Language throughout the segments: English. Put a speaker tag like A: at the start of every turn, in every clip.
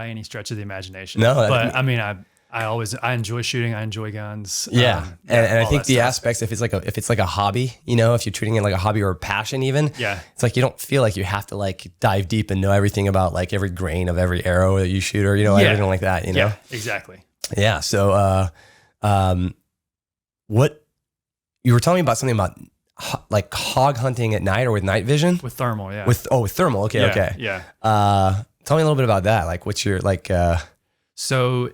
A: by any stretch of the imagination.
B: No,
A: but I mean, I enjoy shooting. I enjoy guns.
B: Yeah. And I think the
A: stuff.
B: aspects, if it's like a hobby, you know, if you're treating it like a hobby or a passion even,
A: Yeah.
B: it's like you don't feel like you have to like dive deep and know everything about like every grain of every arrow that you shoot or, you know, everything like that, you know?
A: Yeah, exactly.
B: Yeah. So, what you were telling me about something about like hog hunting at night or with night vision?
A: With thermal, yeah.
B: With thermal. Okay.
A: Yeah,
B: Okay.
A: Yeah.
B: Tell me a little bit about that. Like what's your like,
A: So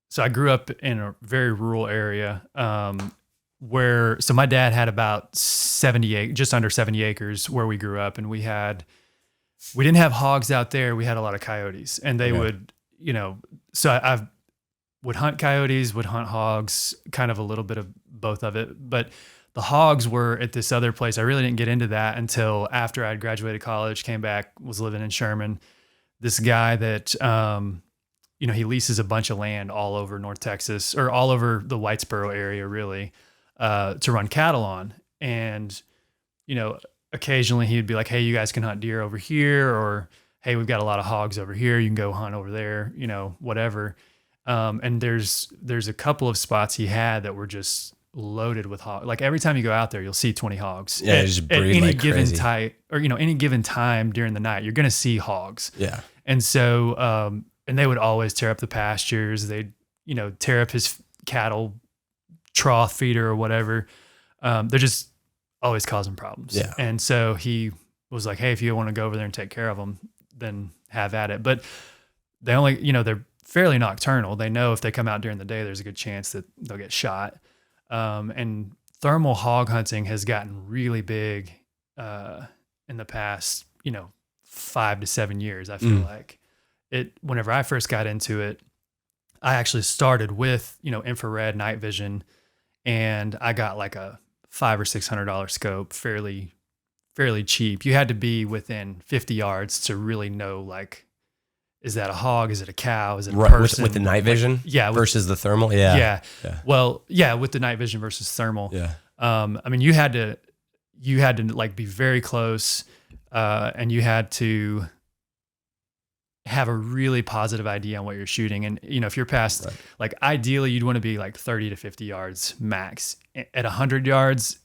A: so I grew up in a very rural area, so my dad had about just under 70 acres where we grew up, and we didn't have hogs out there. We had a lot of coyotes, and they would, you know, so I would hunt coyotes, would hunt hogs, kind of a little bit of both of it. But the hogs were at this other place. I really didn't get into that until after I'd graduated college, came back, was living in Sherman. This guy that, you know, he leases a bunch of land all over North Texas or all over the Whitesboro area, really, to run cattle on. And, you know, occasionally he'd be like, hey, you guys can hunt deer over here, or, hey, we've got a lot of hogs over here. You can go hunt over there, you know, whatever. And there's a couple of spots he had that were just loaded with hogs. Like every time you go out there, you'll see 20 hogs.
B: Yeah, just breed
A: any
B: like
A: given
B: crazy.
A: time, or you know, any given time during the night, you're going to see hogs.
B: yeah.
A: And so, and they would always tear up the pastures. They'd, you know, tear up his cattle trough feeder or whatever. They're just always causing problems.
B: Yeah.
A: And so he was like, hey, if you want to go over there and take care of them, then have at it. But they only, you know, they're fairly nocturnal. They know if they come out during the day, there's a good chance that they'll get shot. And thermal hog hunting has gotten really big in the past, you know, 5 to 7 years. I feel like whenever I first got into it, I actually started with, you know, infrared night vision, and I got like a $500 or $600 scope, fairly cheap. You had to be within 50 yards to really know, like, is that a hog? Is it a cow? Is it a person?
B: With the night vision?
A: Yeah.
B: Versus the thermal? Yeah.
A: Well, yeah, with the night vision versus thermal.
B: Yeah.
A: I mean, you had to like be very close, and you had to have a really positive idea on what you're shooting. And, you know, if you're past, like ideally you'd want to be like 30 to 50 yards max. At 100 yards,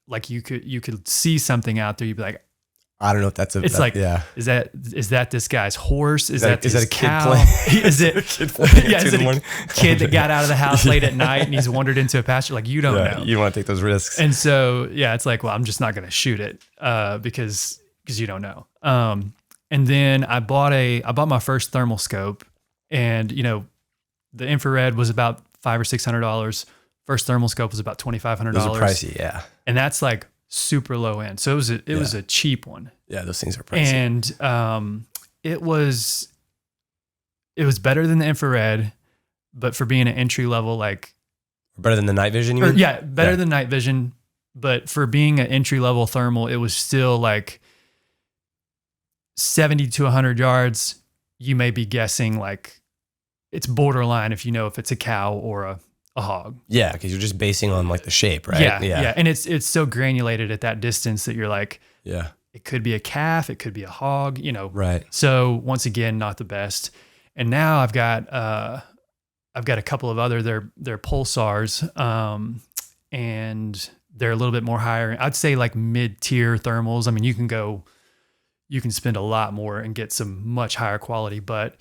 A: like you could see something out there. You'd be like,
B: I don't know if that's
A: is that this guy's horse? Is that
B: a
A: cow?
B: kid playing?
A: Is it a kid that got out of the house late at night and he's wandered into a pasture? Like, you don't know.
B: You don't want to take those risks.
A: And so, yeah, it's like, well, I'm just not going to shoot it, because you don't know. And then I bought my first thermal scope, and, you know, the infrared was about $500 or $600. First thermal scope was about $2,500.
B: Those are pricey. Yeah.
A: And that's like super low end. So it was a cheap one.
B: Yeah. Those things are pricey.
A: And, it was better than the infrared, but for being an entry level, like
B: better than the night vision. You mean?
A: Yeah. Better than night vision, but for being an entry level thermal, it was still like 70 to 100 yards. You may be guessing, like, it's borderline if you know if it's a cow or a hog.
B: Yeah, because you're just basing on like the shape, right?
A: Yeah. And it's so granulated at that distance that you're like,
B: yeah, it
A: could be a calf, it could be a hog, you know.
B: Right.
A: So once again, not the best. And now I've got a couple of other they're pulsars, and they're a little bit more higher. I'd say like mid-tier thermals. I mean, you can spend a lot more and get some much higher quality, but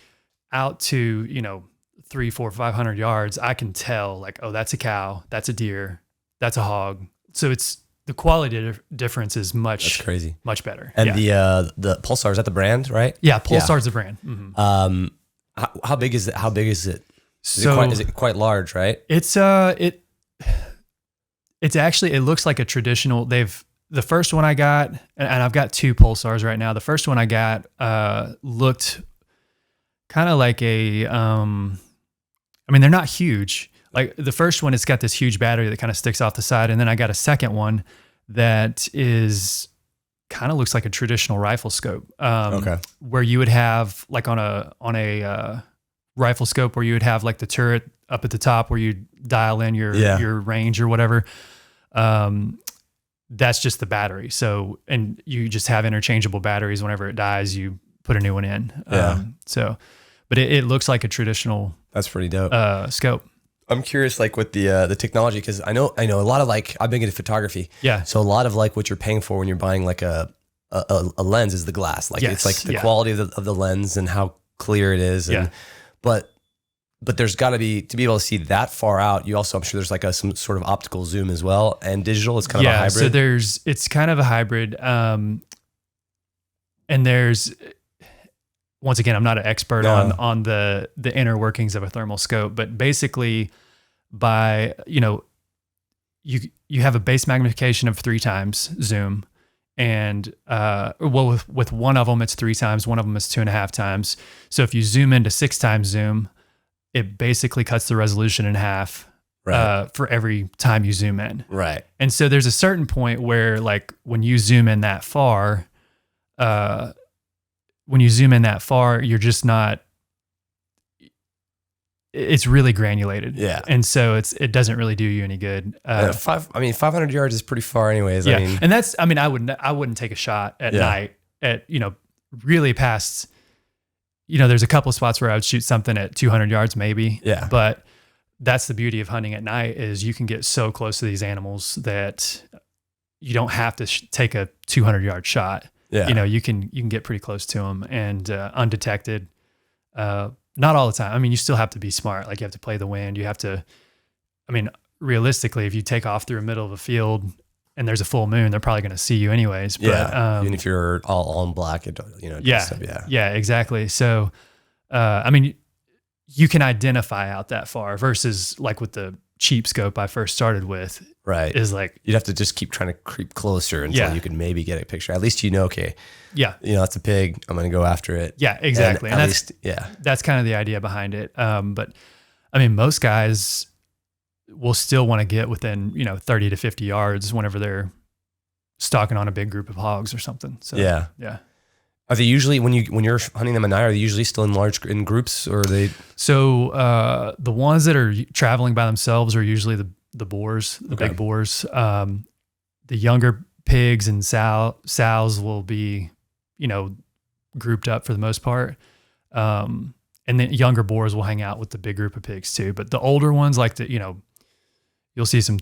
A: out to, you know, 300, 400, 500 yards, I can tell, like, oh, that's a cow, that's a deer, that's a hog. So it's the quality difference is
B: That's crazy,
A: much better.
B: And the Pulsar, is that the brand, right?
A: Yeah, Pulsar's the brand. Mm-hmm.
B: How big is it? How big is it? Is it quite large, right?
A: It's actually, it looks like a traditional. The first one I got, and I've got 2 Pulsars right now. The first one I got looked kind of like I mean, they're not huge. Like the first one, it's got this huge battery that kind of sticks off the side. And then I got a second one that is kind of looks like a traditional rifle scope. Where you would have like on a rifle scope where you would have like the turret up at the top where you dial in your range or whatever. That's just the battery. So, and you just have interchangeable batteries. Whenever it dies, you put a new one in.
B: Yeah.
A: But it looks like a traditional
B: That's pretty dope.
A: scope.
B: I'm curious, like with the technology, because I know a lot of like I've been into photography.
A: Yeah.
B: So a lot of like what you're paying for when you're buying like a lens is the glass. Like it's like the quality of the lens and how clear it is. And, but there's got to be able to see that far out. You also, I'm sure there's like some sort of optical zoom as well, and digital. It's kind of a hybrid.
A: So it's kind of a hybrid. And there's, once again, I'm not an expert on the inner workings of a thermal scope, but basically you have a base magnification of 3 times zoom, and with one of them it's 3 times, one of them is 2.5 times. So if you zoom into 6 times zoom, it basically cuts the resolution in half for every time you zoom in.
B: Right.
A: And so there's a certain point where, like, when you zoom in that far, you're just not, it's really granulated.
B: Yeah.
A: And so it doesn't really do you any good.
B: 500 yards is pretty far anyways.
A: Yeah. And that's, I wouldn't take a shot at night at, really past, there's a couple of spots where I would shoot something at 200 yards maybe.
B: Yeah.
A: But that's the beauty of hunting at night, is you can get so close to these animals that you don't have to take a 200-yard shot.
B: Yeah.
A: You can get pretty close to them and undetected. Not all the time. You still have to be smart. Like, you have to play the wind. You have to, realistically, if you take off through the middle of a field and there's a full moon, they're probably going to see you anyways. But,
B: even if you're all in black,
A: yeah, exactly. So, you can identify out that far versus like with the cheap scope I first started with.
B: Right.
A: Is like,
B: you'd have to just keep trying to creep closer until you can maybe get a picture. At least okay.
A: Yeah.
B: That's a pig. I'm going to go after it.
A: Yeah, exactly.
B: And
A: that's kind of the idea behind it. But most guys will still want to get within, 30 to 50 yards whenever they're stalking on a big group of hogs or something. So yeah.
B: Are they usually, when you're hunting them at night, are they usually still in groups, or are they?
A: So the ones that are traveling by themselves are usually the boars, the big boars. The younger pigs and sows will be, grouped up for the most part. And then younger boars will hang out with the big group of pigs too. But the older ones, like you'll see some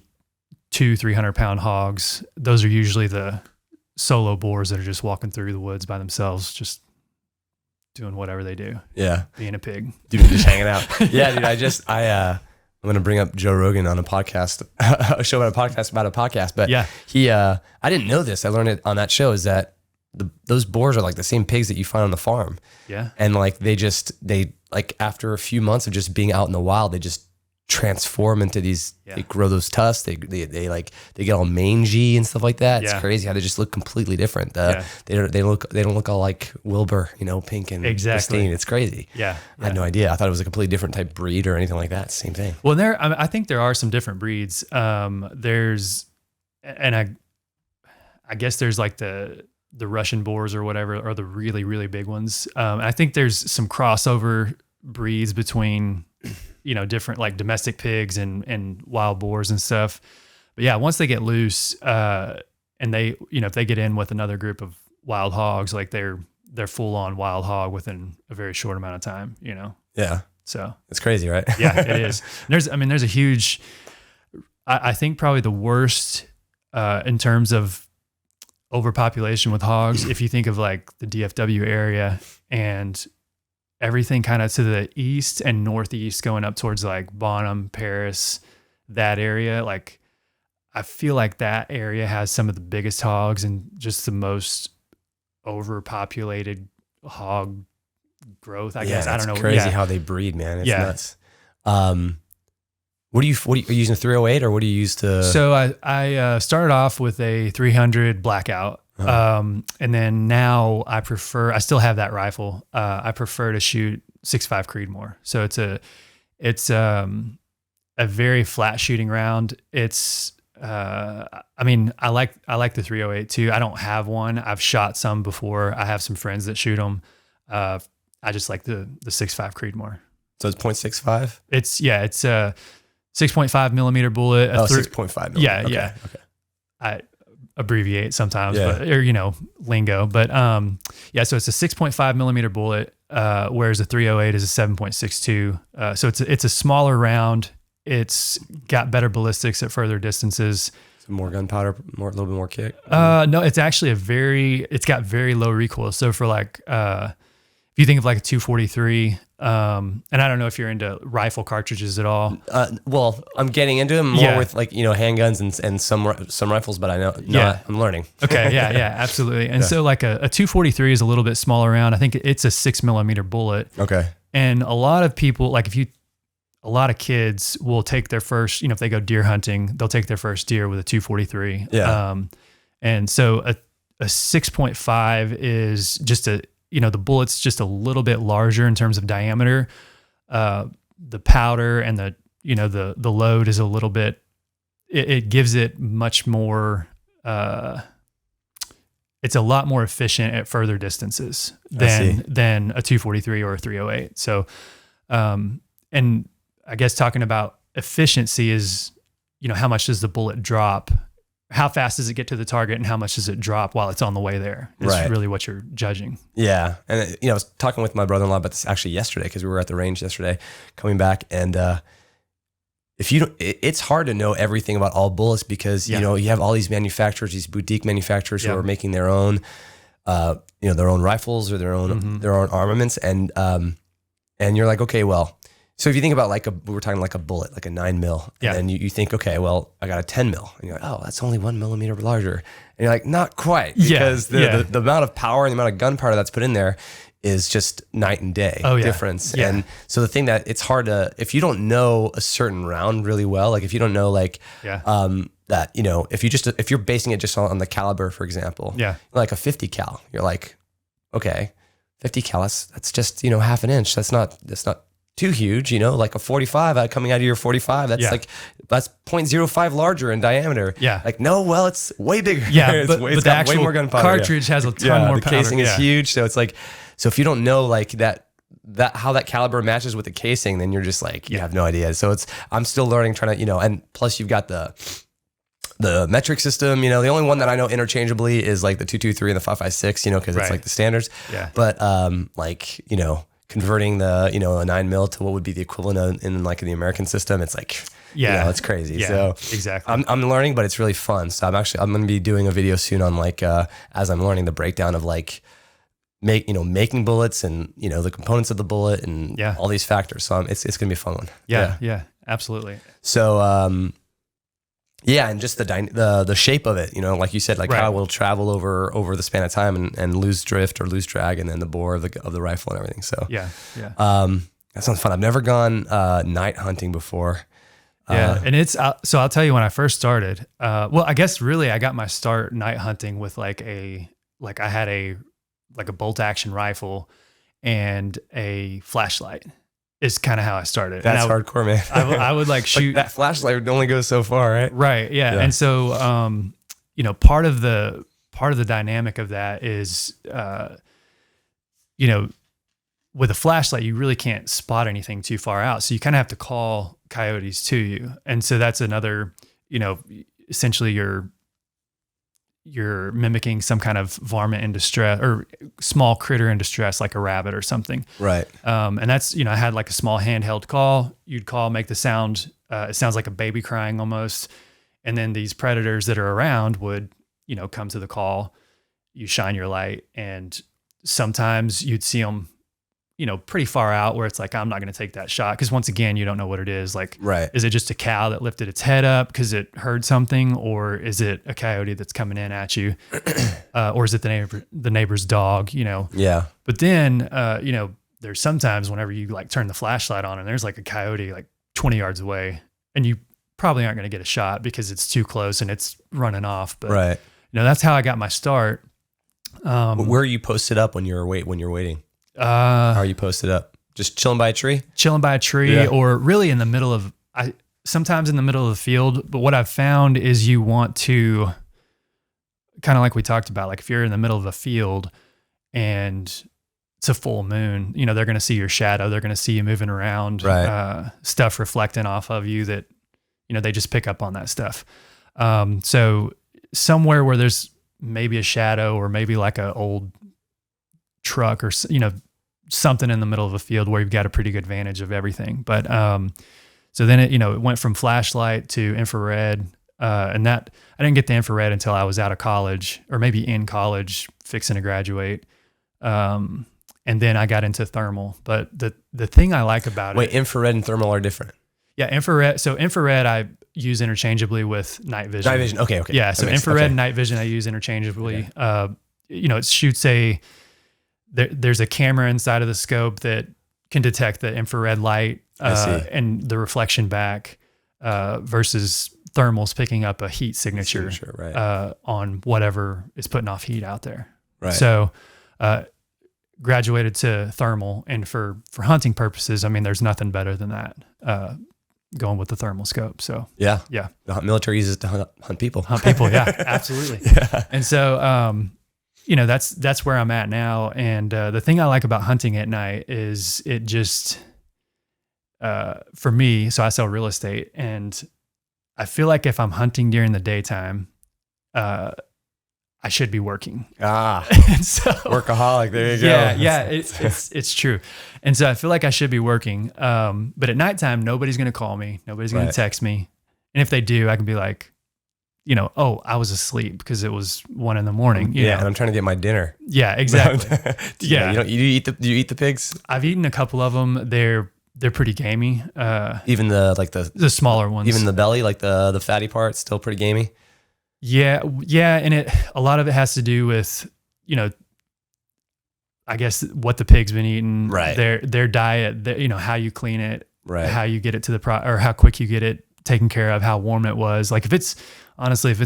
A: 200-300 pound hogs. Those are usually the solo boars that are just walking through the woods by themselves, just doing whatever they do.
B: Yeah.
A: Being a pig.
B: Dude, just hanging out. Yeah, dude, I'm going to bring up Joe Rogan on a podcast, a show about a podcast. But he, I didn't know this. I learned it on that show, is that those boars are like the same pigs that you find on the farm. Yeah. And like, they like, after a few months of just being out in the wild, they just transform into these, they grow those tusks. They get all mangy and stuff like that. It's crazy how they just look completely different. They don't look all like Wilbur, pink and pristine. It's crazy. Yeah. I had no idea. I thought it was a completely different type breed or anything like that. Same thing.
A: Well, I think there are some different breeds. I guess there's like the Russian boars or whatever, or the really, really big ones. I think there's some crossover breeds between, different like domestic pigs and wild boars and stuff. But yeah, once they get loose, and they, if they get in with another group of wild hogs, like they're full on wild hog within a very short amount of time, Yeah. So
B: it's crazy, right?
A: Yeah, it is. There's a huge, I think probably the worst, in terms of overpopulation with hogs, if you think of like the DFW area and everything kind of to the east and northeast going up towards like Bonham, Paris, that area, like I feel like that area has some of the biggest hogs and just the most overpopulated hog growth, I guess. I don't know.
B: It's crazy how they breed, man. It's nuts. What are you using, a 308 or what do you use to?
A: So I started off with a 300 blackout. And then now I still have that rifle. I prefer to shoot 6.5 Creedmoor. So it's a very flat shooting round. It's, I like the 308 too. I don't have one. I've shot some before. I have some friends that shoot them. I just like the 6.5 Creedmoor.
B: So it's 0.65?
A: It's a 6.5 millimeter bullet.
B: 6.5 millimeter.
A: Yeah.
B: Okay.
A: abbreviate sometimes, but, or, lingo, but, so it's a 6.5 millimeter bullet, whereas a 308 is a 7.62. So it's a smaller round. It's got better ballistics at further distances.
B: More gunpowder, a little bit more kick.
A: No, it's actually it's got very low recoil. So for like, if you think of like a 243, and I don't know if you're into rifle cartridges at all.
B: Well, I'm getting into them more with like, handguns and some rifles, but I know I'm learning.
A: Okay. Yeah, absolutely. And so like a 243 is a little bit smaller round. I think it's a 6 millimeter bullet.
B: Okay.
A: And a lot of people, like a lot of kids will take their first, if they go deer hunting, they'll take their first deer with a 243.
B: Yeah.
A: And so a 6.5 is just the bullet's just a little bit larger in terms of diameter. The powder and the load is a little bit, it gives it much more, it's a lot more efficient at further distances than a 243 or a 308. So, and I guess talking about efficiency is, how much does the bullet drop? How fast does it get to the target, and how much does it drop while it's on the way there? Is really what you're judging.
B: Yeah. And, I was talking with my brother-in-law about this actually yesterday, because we were at the range yesterday coming back. And it's hard to know everything about all bullets, because, you have all these manufacturers, these boutique manufacturers who are making their own, their own rifles or their own armaments. And you're like, okay, well, so if you think about we were talking like a bullet, like a 9 mil, and then you think, okay, well, I got a 10 mil, and you're like, oh, that's only 1 millimeter larger. And you're like, not quite, because the amount of power and the amount of gunpowder that's put in there is just night and day difference. Yeah. And so the thing that it's hard to, if you don't know a certain round really well, like if you don't know that, if you're basing it just on the caliber, for example, like a 50 cal, you're like, okay, 50 cal, that's just, half an inch. That's not too huge, like a 45 coming out of your 45. That's that's 0.05 larger in diameter. Yeah. Like, no, well, it's way bigger.
A: Yeah.
B: It's got way more gunpowder.
A: Cartridge has a ton more
B: powder. The casing is huge. So it's like, so if you don't know like that how that caliber matches with the casing, then you're just like, you have no idea. So I'm still learning, trying to, and plus you've got the metric system, the only one that I know interchangeably is like the 223 and the 556, because it's like the standards. Yeah. But converting the, a 9 mil to what would be the equivalent in the American system, it's like, it's crazy. Yeah, so
A: exactly.
B: I'm learning, but it's really fun. So I'm going to be doing a video soon on as I'm learning the breakdown of making bullets and, the components of the bullet and all these factors. So it's going to be a fun one.
A: Yeah, absolutely.
B: So, and just the shape of it, like you said, how it will travel over the span of time and lose drift or lose drag, and then the bore of the rifle and everything. So that sounds fun. I've never gone night hunting before.
A: And it's so I'll tell you, when I first started, I guess really I got my start night hunting with I had a bolt action rifle and a flashlight. Is kind of how I started.
B: That's hardcore, man.
A: I would shoot.
B: That flashlight would only go so far, right?
A: Right. Yeah. And so, part of the dynamic of that is, with a flashlight, you really can't spot anything too far out. So you kind of have to call coyotes to you. And so that's another, essentially you're mimicking some kind of varmint in distress or small critter in distress, like a rabbit or something.
B: Right.
A: And that's, I had like a small handheld call. You'd call, make the sound. It sounds like a baby crying almost. And then these predators that are around would, come to the call. You shine your light, and sometimes you'd see them, pretty far out, where it's like, I'm not going to take that shot. Cause once again, you don't know what it is. Like, is it just a cow that lifted its head up because it heard something, or is it a coyote that's coming in at you? Or is it the neighbor's dog,
B: Yeah.
A: But then, there's sometimes whenever you turn the flashlight on and there's like a coyote 20 yards away, and you probably aren't going to get a shot because it's too close and it's running off. But that's how I got my start.
B: Where are you posted up when you're waiting? How are you posted up? Just chilling by a tree?
A: Chilling by a tree, or really in the middle of, sometimes in the middle of the field. But what I've found is you want to, kind of like we talked about, if you're in the middle of a field and it's a full moon, they're going to see your shadow. They're going to see you moving around, stuff reflecting off of you that, they just pick up on that stuff. So somewhere where there's maybe a shadow or maybe like a old truck or, something in the middle of a field where you've got a pretty good vantage of everything. But, so then it went from flashlight to infrared. And that I didn't get the infrared until I was out of college, or maybe in college fixing to graduate. And then I got into thermal, but the thing I like about
B: Wait, infrared and thermal are different.
A: Yeah. Infrared. So infrared, I use interchangeably with night vision.
B: Night vision. Okay.
A: Yeah. So infrared and night vision, I use interchangeably. Okay. It shoots there's a camera inside of the scope that can detect the infrared light, and the reflection back, versus thermals picking up a heat signature,
B: right.
A: On whatever is putting off heat out there.
B: Right.
A: So, graduated to thermal, and for hunting purposes, I mean, there's nothing better than that, going with the thermal scope. So
B: yeah.
A: The
B: military uses it to hunt people.
A: Yeah, absolutely. Yeah. And so, that's where I'm at now. And, the thing I like about hunting at night is it just, for me, so I sell real estate, and I feel like if I'm hunting during the daytime, I should be working.
B: And
A: so,
B: workaholic. There you go.
A: Yeah, it's true. And so I feel like I should be working. But at nighttime, nobody's going to call me. Nobody's going to text me. And if they do, I can be like, oh, I was asleep because it was 1 a.m.
B: And I'm trying to get my dinner.
A: Yeah, exactly.
B: Yeah. Do you eat the pigs?
A: I've eaten a couple of them. They're pretty gamey.
B: Even the
A: smaller ones.
B: Even the belly, like the fatty part, still pretty gamey.
A: Yeah, and a lot of it has to do with, I guess what the pig's been eating,
B: right?
A: Their diet, how you clean it,
B: right?
A: How you get it to or how quick you get it taken care of, how warm it was. Like if it's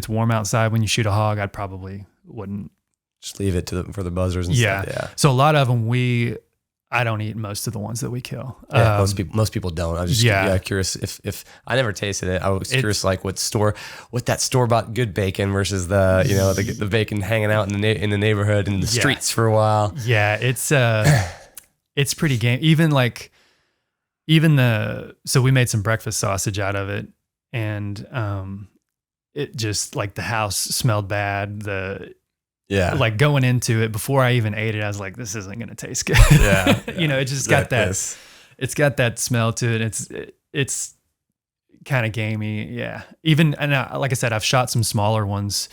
A: warm outside when you shoot a hog, I probably wouldn't
B: just leave it for the buzzers and stuff. Yeah.
A: So a lot of them I don't eat most of the ones that we kill.
B: Yeah, most people don't. I was just curious if I never tasted it. I was curious like what that store-bought good bacon versus the the bacon hanging out in the neighborhood in the streets for a while.
A: Yeah, it's pretty game. So we made some breakfast sausage out of it, and it just like the house smelled bad. Like going into it before I even ate it, I was like, this isn't going to taste good.
B: Yeah.
A: It just got that, it's got that smell to it. It's kind of gamey. Yeah. Even, and like I said, I've shot some smaller ones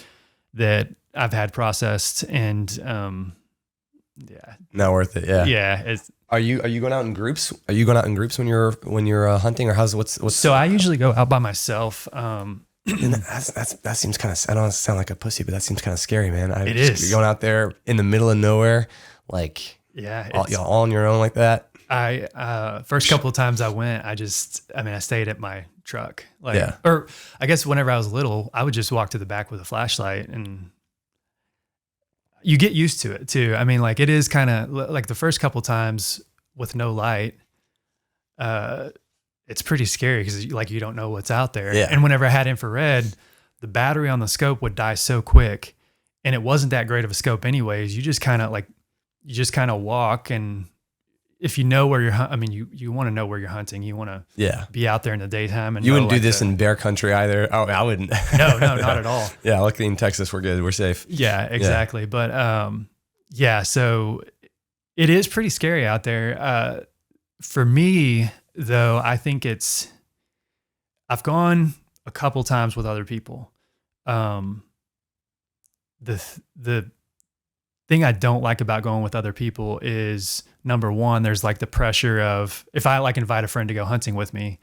A: that I've had processed, and,
B: not worth it. Yeah.
A: Yeah.
B: Are you going out in groups? Are you going out in groups when you're hunting, or what's?
A: So I usually go out by myself.
B: And that seems kind of, I don't want to sound like a pussy, but that seems kind of scary, man.
A: It is.
B: You're going out there in the middle of nowhere, like all on your own like that.
A: First couple of times I went, I stayed at my truck. Or I guess whenever I was little, I would just walk to the back with a flashlight, and you get used to it too. I mean, like it is kind of like the first couple of times with no light, it's pretty scary because you don't know what's out there.
B: Yeah.
A: And whenever I had infrared, the battery on the scope would die so quick, and it wasn't that great of a scope anyways. You just kind of walk, and if you know where you want to know where you're hunting. You want to be out there in the daytime. And
B: you wouldn't do this in bear country either. Oh, I wouldn't.
A: No, not at all.
B: Yeah. Luckily in Texas, we're good. We're safe.
A: Yeah, exactly. Yeah. But, so it is pretty scary out there. For me, though, I think I've gone a couple times with other people. The thing I don't like about going with other people is, number one, there's like the pressure of, if I invite a friend to go hunting with me,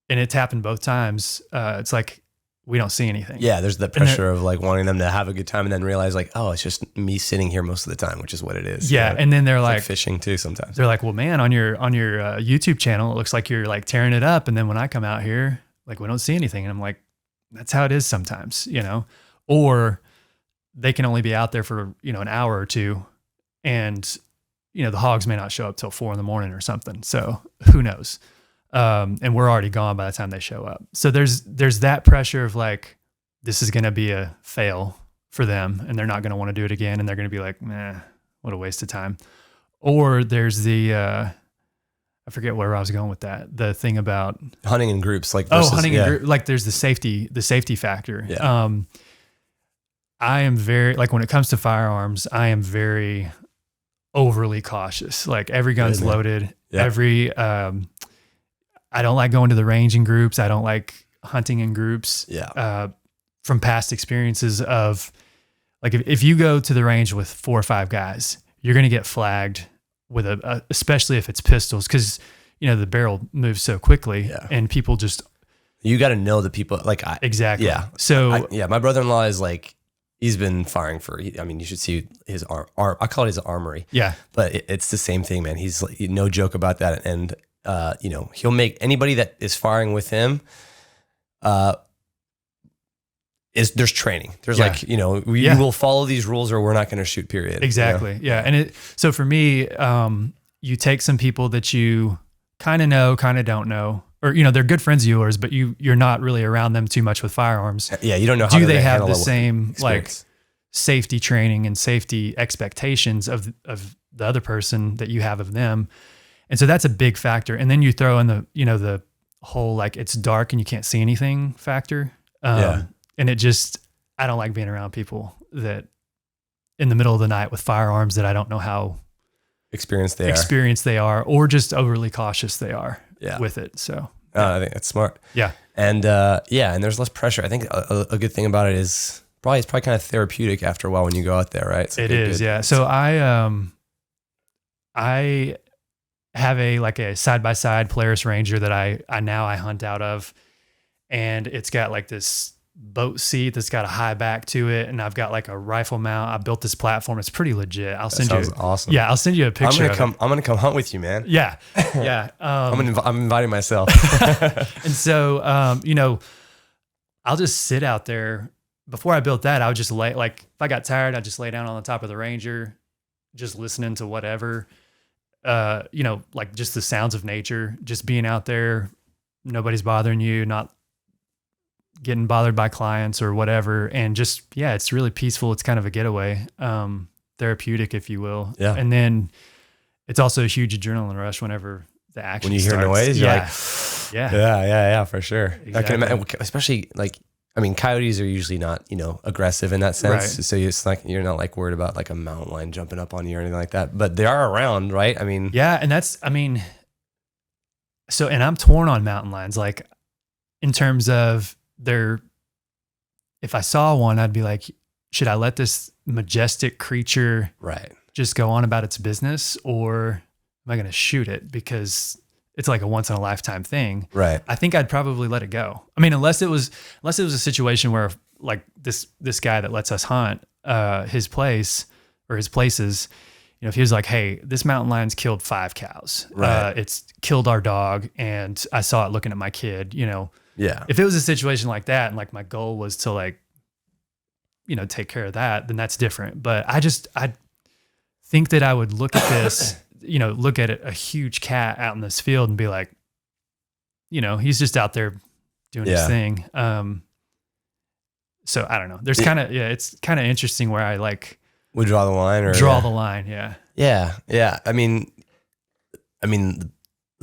A: and it's happened both times, it's like we don't see anything.
B: Yeah, there's the pressure of wanting them to have a good time, and then realize it's just me sitting here most of the time, which is what it is.
A: Yeah, and then they're like
B: fishing too sometimes.
A: They're like, well, man, on your YouTube channel, it looks like you're tearing it up, and then when I come out here, we don't see anything, and I'm like, that's how it is sometimes, Or they can only be out there for an hour or two, and the hogs may not show up till 4 a.m. or something. So who knows? And we're already gone by the time they show up. So there's that pressure of this is going to be a fail for them, and they're not going to want to do it again. And they're going to be like, nah, what a waste of time. Or there's the, I forget where I was going with that. The thing about
B: hunting in groups,
A: hunting in groups, there's the safety factor.
B: Yeah.
A: I am very, like when it comes to firearms, I am very overly cautious. Like every gun's loaded. Yeah. I don't like going to the range in groups. I don't like hunting in groups.
B: Yeah.
A: From past experiences of like, if you go to the range with 4 or 5 guys, you're going to get flagged with especially if it's pistols. Cause the barrel moves so quickly and people just,
B: you got to know the people like
A: exactly.
B: Yeah.
A: So
B: my brother-in-law is like, he's been firing you should see his arm. I call it his armory.
A: Yeah.
B: But it's the same thing, man. He's like, no joke about that. And, he'll make anybody that is firing with him, there's training. There's we will follow these rules or we're not going to shoot, period.
A: Exactly. Yeah. And so for me, you take some people that you kind of know, kind of don't know, or, they're good friends of yours, but you're not really around them too much with firearms.
B: Yeah. You don't know how
A: do they have the same
B: experience.
A: Like safety training and safety expectations of the other person that you have of them. And so that's a big factor. And then you throw in the whole, like it's dark and you can't see anything factor. And I don't like being around people that in the middle of the night with firearms that I don't know how experienced they are, or just overly cautious they are with it. So
B: I think that's smart.
A: Yeah.
B: And and there's less pressure. I think a good thing about it is it's probably kind of therapeutic after a while when you go out there, right?
A: It is. Yeah. So I have a side-by-side Polaris Ranger that I hunt out of, and it's got like this boat seat that's got a high back to it, and I've got like a rifle mount. I built this platform. It's pretty legit.
B: Sounds awesome.
A: Yeah, I'll send you a picture.
B: I'm gonna come hunt with you, man.
A: Yeah, yeah.
B: I'm inviting myself.
A: And so, I'll just sit out there. Before I built that, I would just lay, like if I got tired, I'd just lay down on the top of the Ranger, just listening to whatever, like just the sounds of nature, just being out there. Nobody's bothering you, not getting bothered by clients or whatever. And just, it's really peaceful. It's kind of a getaway, therapeutic, if you will.
B: Yeah.
A: And then it's also a huge adrenaline rush whenever the action
B: when you
A: starts.
B: hear noise, you're like, yeah, for sure.
A: Exactly.
B: I can imagine, especially like, coyotes are usually not, aggressive in that sense. Right. So it's like, you're not like worried about like a mountain lion jumping up on you or anything like that, but they are around, right?
A: Yeah. And and I'm torn on mountain lions, like in terms of if I saw one, I'd be like, should I let this majestic creature just go on about its business, or am I going to shoot it because it's like a once in a lifetime thing?
B: Right.
A: I think I'd probably let it go. Unless it was a situation where like this guy that lets us hunt, his place or his places, if he was like, hey, this mountain lion's killed 5 cows, it's killed our dog, and I saw it looking at my kid,
B: Yeah.
A: If it was a situation like that, and like my goal was to like, take care of that, then that's different. But I think that I would look at this, look at a huge cat out in this field and be like, he's just out there doing his thing. So I don't know. There's it's kind of interesting where I like
B: would draw the line or
A: the line. Yeah.
B: Yeah. Yeah. The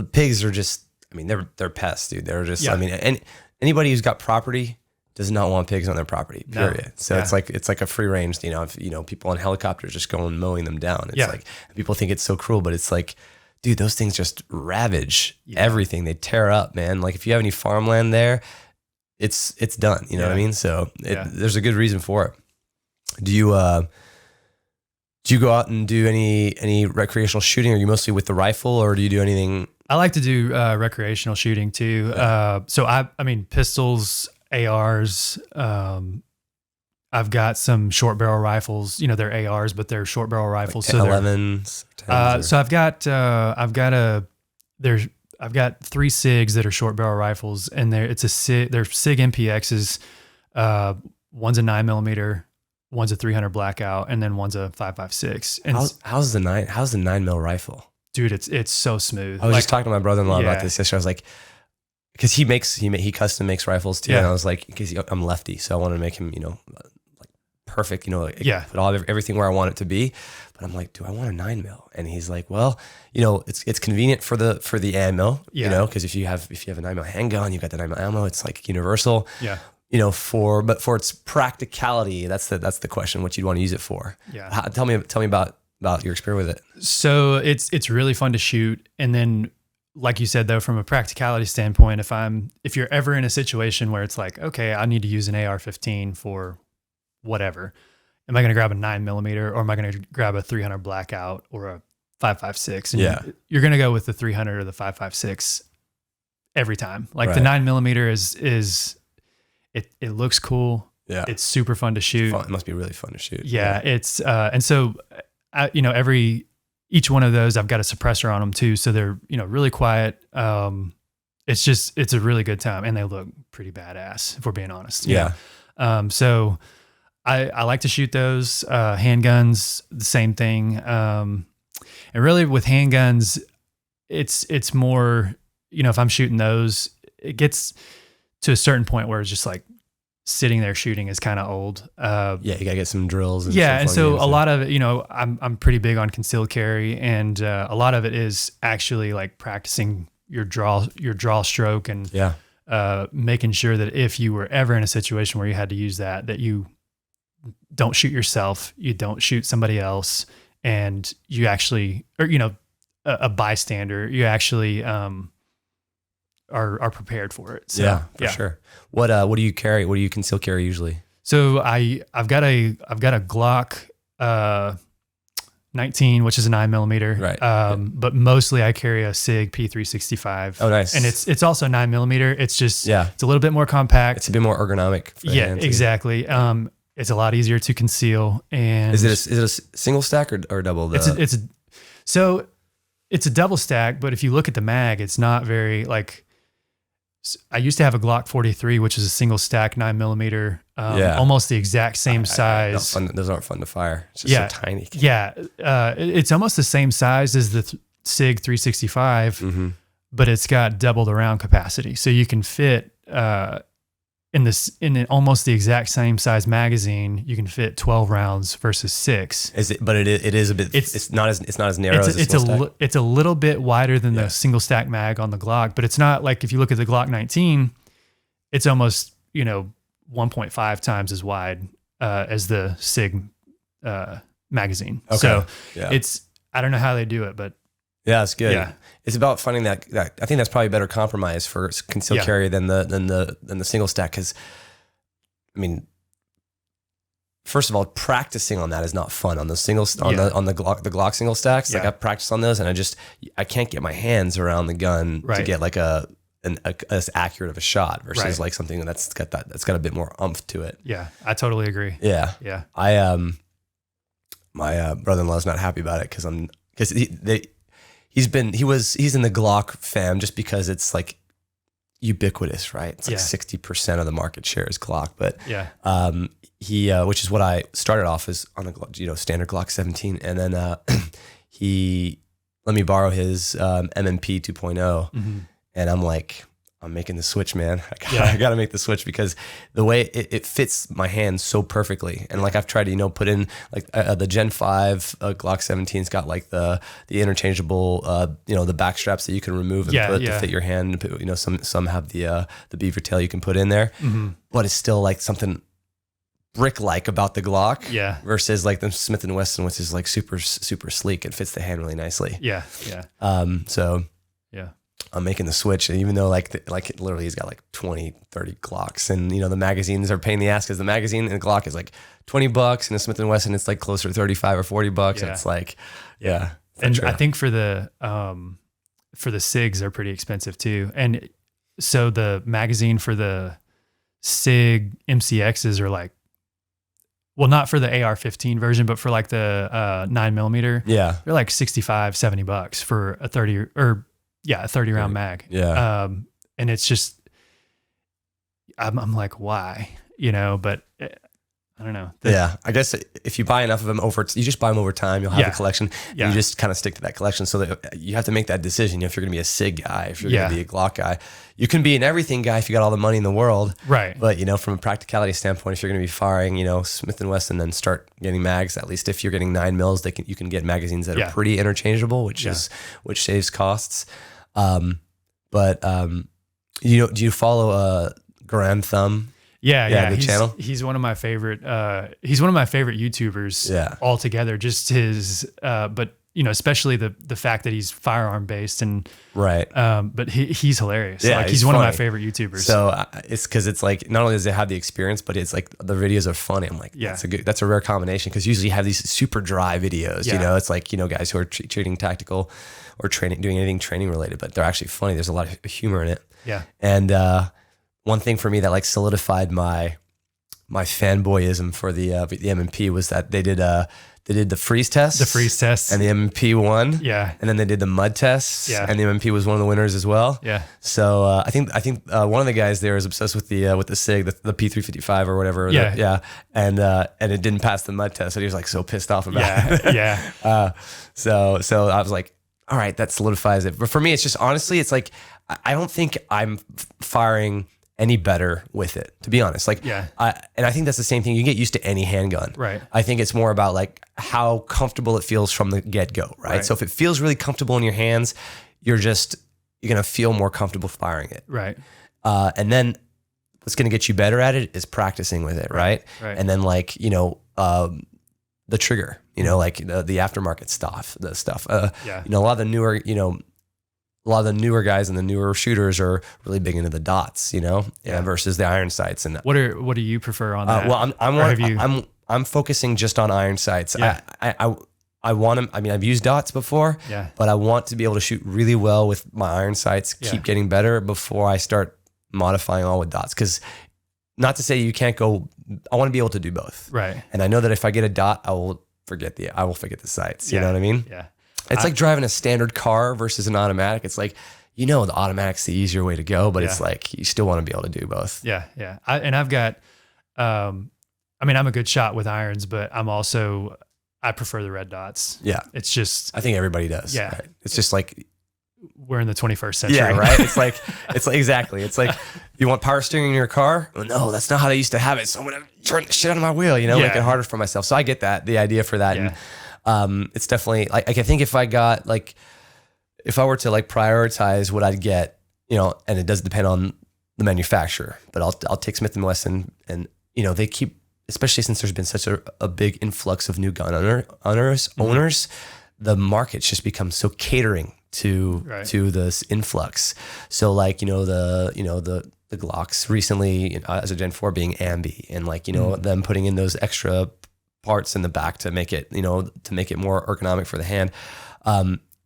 B: pigs are just, they're pests, dude. They're just, and anybody who's got property does not want pigs on their property, period. No. So it's like a free range, if, people on helicopters just go and mowing them down. It's like, people think it's so cruel, but it's like, dude, those things just ravage everything. They tear up, man. Like if you have any farmland there, it's done. You know what I mean? So there's a good reason for it. Do you go out and do any recreational shooting? Are you mostly with the rifle, or do you do anything?
A: I like to do recreational shooting too. So pistols, ARs. I've got some short barrel rifles. They're ARs, but they're short barrel rifles.
B: Like 11s.
A: So I've got 3 SIGs that are short barrel rifles, and they're SIG MPXs. One's a 9mm, one's a 300 blackout, and then one's a 5.56. And
B: how's the 9mm rifle?
A: Dude, it's so smooth.
B: I was just talking to my brother-in-law about this yesterday. I was like, because he custom makes rifles too, and I was like, because I'm lefty, so I want to make him, like perfect, put everything where I want it to be. But I'm like, do I want a 9mm? And he's like, well, it's convenient for the ammo, because if you have a 9mm handgun, you got the 9mm ammo. It's like universal.
A: Yeah.
B: but for its practicality, that's the question, what you'd want to use it for.
A: Yeah.
B: Tell me about your experience with it.
A: So it's really fun to shoot. And then, like you said, though, from a practicality standpoint, if you're ever in a situation where it's like, okay, I need to use an AR-15 for whatever, am I going to grab a 9mm or am I going to grab a 300 blackout or a 5.56? And you're going to go with the 300 or the 5.56 every time. Like the 9mm is it looks cool.
B: Yeah.
A: It's super fun to shoot.
B: It must be really fun to shoot.
A: Yeah. It's, and so, each one of those, I've got a suppressor on them too. So they're, really quiet. It's a really good time and they look pretty badass if we're being honest.
B: Yeah.
A: So I like to shoot those, handguns, the same thing. And really with handguns, it's more, if I'm shooting those, it gets to a certain point where it's just like sitting there shooting is kind of old.
B: You gotta get some drills.
A: And so a lot of it, I'm pretty big on concealed carry, and a lot of it is actually like practicing your draw stroke and making sure that if you were ever in a situation where you had to use that you don't shoot yourself, you don't shoot somebody else, and you actually, or a bystander, you actually are prepared for it. So,
B: for sure. What do you carry? What do you conceal carry usually?
A: So I've got a Glock 19, which is a 9mm.
B: Right.
A: But mostly I carry a SIG P365.
B: Oh, nice.
A: And it's also 9mm. It's just it's a little bit more compact.
B: It's a bit more ergonomic.
A: Exactly. It's a lot easier to conceal. And
B: is it a single stack or double?
A: So it's a double stack, but if you look at the mag, it's not very like. I used to have a Glock 43, which is a single stack 9mm, almost the exact same size.
B: Those aren't fun to fire. It's just so tiny.
A: Yeah. It's almost the same size as the SIG 365, but it's got double the round capacity. So you can fit, in almost the exact same size magazine, you can fit 12 rounds versus 6.
B: Is it? But it is a bit. It's not as narrow as a single stack.
A: It's a little bit wider than the single stack mag on the Glock, but it's not like if you look at the Glock 19, it's almost 1.5 times as wide as the SIG magazine. Okay. So it's I don't know how they do it, but
B: yeah, it's good. Yeah. It's about finding that I think that's probably a better compromise for concealed carry than the single stack. Cause I mean, first of all, practicing on that is not fun on the on the Glock single stacks. Like I practiced on those and I can't get my hands around the gun to get like as accurate of a shot versus like something that's got a bit more oomph to it.
A: Yeah. I totally agree.
B: Yeah.
A: Yeah.
B: My brother-in-law's not happy about it because he's in the Glock fam just because it's like ubiquitous, right? It's like 60% of the market share is Glock, but he which is what I started off as on a standard Glock 17, and then he let me borrow his MMP 2.0, and I'm like, I'm making the switch, man. I got to make the switch because the way it fits my hand so perfectly. And like I've tried to, put in like the Gen 5 Glock 17's got like the interchangeable, the back straps that you can remove and put to fit your hand. Some have the beaver tail you can put in there, but it's still like something brick-like about the Glock versus like the Smith & Wesson, which is like super, super sleek and fits the hand really nicely.
A: Yeah.
B: So I'm making the switch, and even though like literally he's got like 20, 30 Glocks, and the magazines are a pain in the ass because the magazine and the Glock is like $20, and the Smith & Wesson it's like closer to 35 or $40. And it's like,
A: and sure. I think for the SIGs are pretty expensive too, and so the magazine for the SIG MCXs are like, well, not for the AR-15 version, but for like the 9mm, they're like $65-$70 for a 30 or. Yeah, a 30 round mag.
B: Yeah.
A: And it's just, I'm like, why? But I don't know.
B: I guess if you buy enough of them you just buy them over time, you'll have a collection. And you just kind of stick to that collection. So that you have to make that decision. If you're going to be a SIG guy, if you're going to be a Glock guy, you can be an everything guy if you got all the money in the world.
A: Right.
B: But, from a practicality standpoint, if you're going to be firing, Smith & Wesson, then start getting mags. At least if you're getting 9mm, you can get magazines that are pretty interchangeable, which saves costs. Do you follow Graham Thumb? Yeah, the
A: he's,
B: channel.
A: He's one of my favorite. He's one of my favorite YouTubers.
B: Yeah.
A: Altogether, just his. But especially the fact that he's firearm based and
B: right.
A: But he's hilarious.
B: Yeah,
A: like he's one of my favorite YouTubers.
B: So it's because it's like not only does it have the experience, but it's like the videos are funny. I'm like, that's a rare combination because usually you have these super dry videos.
A: Yeah.
B: It's like guys who are treating tactical or doing anything training related, but they're actually funny. There's a lot of humor in it.
A: Yeah.
B: And one thing for me that like solidified my fanboyism for the M&P was that they did the freeze test.
A: The freeze test.
B: And the M&P won.
A: Yeah.
B: And then they did the mud tests.
A: Yeah.
B: And the M&P was one of the winners as well.
A: Yeah.
B: So I think one of the guys there is obsessed with the SIG, the P355 or whatever.
A: Yeah.
B: Yeah. And it didn't pass the mud test. So he was like so pissed off about it.
A: Yeah.
B: So I was like, all right, that solidifies it. But for me, it's just honestly, it's like, I don't think I'm firing any better with it, to be honest. Like, and I think that's the same thing. You get used to any handgun.
A: Right.
B: I think it's more about like how comfortable it feels from the get-go, right? So if it feels really comfortable in your hands, you're going to feel more comfortable firing it.
A: Right.
B: And then what's going to get you better at it is practicing with it, right?
A: Right.
B: And then like, the trigger, like the aftermarket stuff, a lot of the newer guys and the newer shooters are really big into the dots, versus the iron sights. And
A: what do you prefer on that?
B: Well, I'm focusing just on iron sights.
A: Yeah.
B: I want them. I mean, I've used dots before, but I want to be able to shoot really well with my iron sights, keep getting better before I start modifying all with dots. Because not to say you can't go, I want to be able to do both.
A: Right.
B: And I know that if I get a dot, I will forget the sights. You know what I mean?
A: Yeah.
B: It's like driving a standard car versus an automatic. It's like, the automatic's the easier way to go, but it's like, you still want to be able to do both.
A: Yeah. Yeah. I've got, I'm a good shot with irons, but I prefer the red dots.
B: Yeah.
A: It's just,
B: I think everybody does.
A: Yeah.
B: Right? It's just like,
A: we're in the 21st century.
B: Yeah. Right. It's like exactly. It's like, you want power steering in your car? Well, no, that's not how they used to have it. So I'm going to turn the shit out of my wheel, make it harder for myself. So I get that, the idea for that.
A: Yeah.
B: And it's definitely like, I think if I were to like prioritize what I'd get, and it does depend on the manufacturer, but I'll take Smith & Wesson and, they keep, especially since there's been such a big influx of new gun owners, the market's just become so catering to this influx. So like, the Glocks recently as a Gen 4 being ambi and like, them putting in those extra parts in the back to make it, more ergonomic for the hand.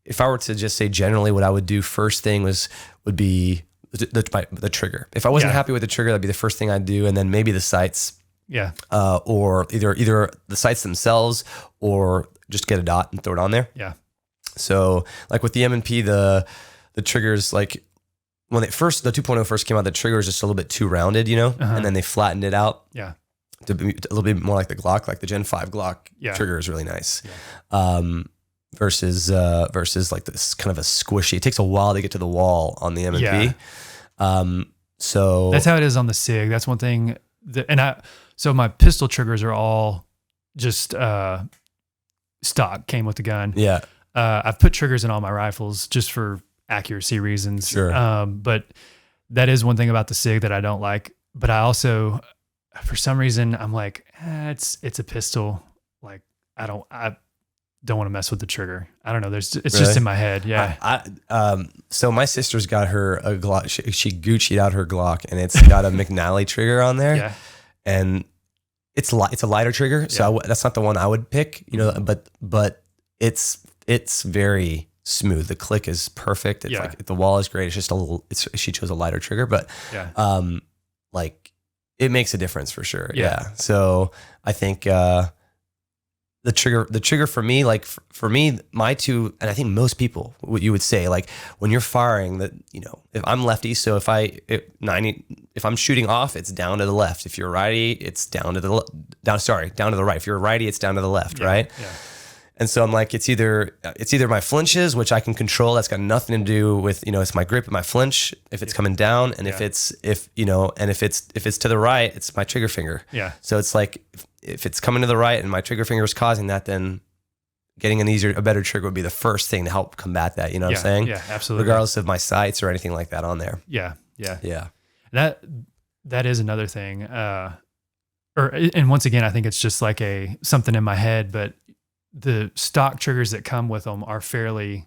B: If I were to just say generally what I would do first thing would be the trigger. If I wasn't happy with the trigger, that'd be the first thing I'd do. And then maybe the sights.
A: Yeah.
B: Or either the sights themselves or just get a dot and throw it on there.
A: Yeah.
B: So like with the M&P, the triggers, like when the 2.0 first came out, the trigger was just a little bit too rounded, and then they flattened it out.
A: Yeah.
B: To be a little bit more like the Glock, like the Gen 5 Glock trigger is really nice.
A: Yeah.
B: Versus like this kind of a squishy. It takes a while to get to the wall on the M&P.
A: Yeah.
B: So
A: that's how it is on the SIG. That's one thing so my pistol triggers are all just stock, came with the gun.
B: Yeah.
A: I've put triggers in all my rifles just for accuracy reasons.
B: Sure.
A: But that is one thing about the SIG that I don't like. But I also, for some reason, I'm like, it's a pistol. Like I don't want to mess with the trigger. I don't know. It's really? Just in my head. Yeah.
B: So my sister's got her a Glock. She Gucci'd out her Glock, and it's got a McNally trigger on there.
A: Yeah.
B: And it's a lighter trigger, so that's not the one I would pick. But it's very smooth. The click is perfect. It's like the wall is great. It's just she chose a lighter trigger, but like it makes a difference for sure. Yeah. So I think the trigger for me, like for me, my two, and I think most people, what you would say, like when you're firing that, if I'm lefty, so if I'm shooting off, it's down to the left. If you're righty, it's down to the right. If you're a righty, it's down to the left. Right. Yeah. And so I'm like, it's either my flinches, which I can control. That's got nothing to do with, it's my grip and my flinch if it's coming down. And if it's to the right, it's my trigger finger.
A: Yeah.
B: So it's like, if it's coming to the right and my trigger finger is causing that, then getting a better trigger would be the first thing to help combat that. You know what I'm saying?
A: Yeah, absolutely.
B: Regardless of my sights or anything like that on there.
A: Yeah. Yeah.
B: Yeah.
A: that is another thing. And once again, I think it's just like something in my head, but the stock triggers that come with them are fairly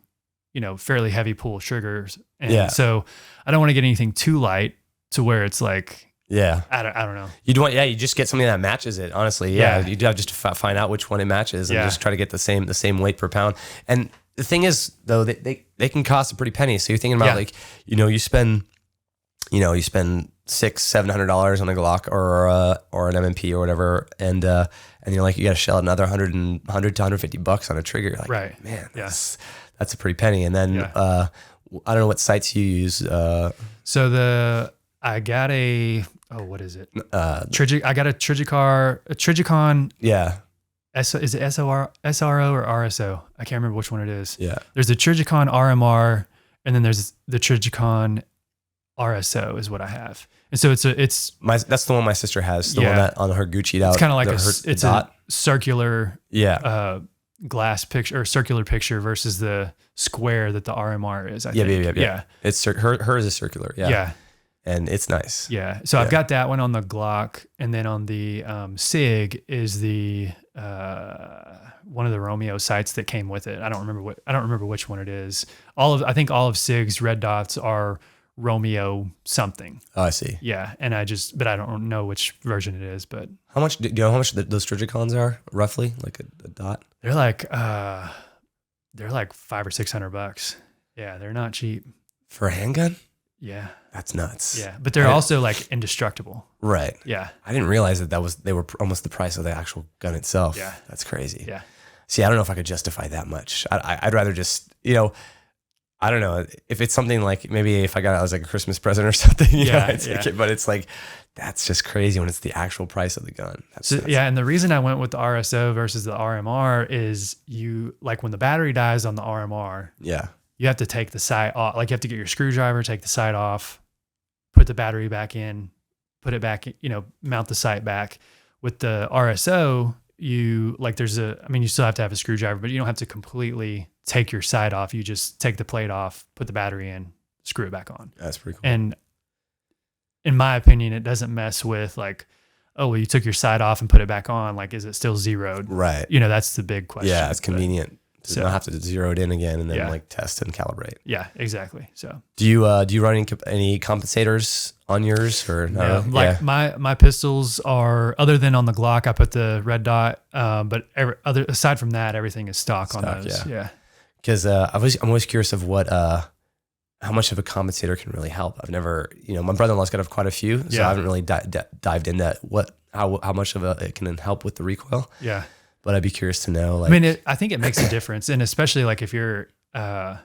A: heavy pull triggers. And so I don't want to get anything too light to where it's like, I don't know.
B: You just get something that matches it. Honestly. Yeah. You do have just to find out which one it matches and just try to get the same weight per pound. And the thing is though, they can cost a pretty penny. So you're thinking about like, you spend $600-$700 on a Glock or an MMP or whatever. And you're like, you got to shell another $100 to $150 on a trigger. You're like,
A: right.
B: Man, that's a pretty penny. And then, I don't know what sights you use.
A: I got what is it? I got a Trigicon.
B: Yeah.
A: Is it SRO or RSO? I can't remember which one it is.
B: Yeah.
A: There's the Trigicon RMR, and then there's the Trigicon RSO is what I have. And so that's
B: the one my sister has. The one that on her Gucci'd out.
A: It's kind of like a circular glass picture or circular picture versus the square that the RMR is. I think. Yeah.
B: It's hers is circular. Yeah.
A: Yeah.
B: And it's nice.
A: Yeah. So I've got that one on the Glock, and then on the SIG is the one of the Romeo sights that came with it. I don't remember which one it is. I think all of SIG's red dots are Romeo something.
B: Oh, I see.
A: Yeah, and but I don't know which version it is. But
B: how much do you know how much those Trigicons are roughly, like a dot?
A: They're like $500 or $600. Yeah, they're not cheap
B: for a handgun.
A: Yeah,
B: that's nuts.
A: Yeah, but they're also like indestructible.
B: Right.
A: Yeah,
B: I didn't realize they were almost the price of the actual gun itself.
A: Yeah,
B: that's crazy.
A: Yeah.
B: See, I don't know if I could justify that much. I'd rather just I don't know if it's something like maybe if I got it as like a Christmas present or something. But it's like that's just crazy when it's the actual price of the gun.
A: And the reason I went with the RSO versus the RMR is when the battery dies on the RMR.
B: Yeah.
A: You have to take the sight off. Like you have to get your screwdriver, take the sight off, put the battery back in, put it back. Mount the sight back. With the RSO, you still have to have a screwdriver, but you don't have to completely take your sight off. You just take the plate off, put the battery in, screw it back on.
B: That's pretty cool.
A: And in my opinion, it doesn't mess with like, oh, well, you took your sight off and put it back on. Like, is it still zeroed?
B: Right.
A: That's the big question.
B: Yeah, it's convenient to not have to zero it in again and then test and calibrate.
A: Yeah, exactly. So
B: do you run any compensators on yours or no?
A: My pistols are, other than on the Glock, I put the red dot. But aside from that, everything is stock on those. Yeah.
B: Because I'm always curious of what how much of a compensator can really help. I've never, my brother-in-law's got quite a few, so I haven't really dived into how much of it can help with the recoil.
A: Yeah.
B: But I'd be curious to know.
A: I think it makes a difference, and especially like if you're like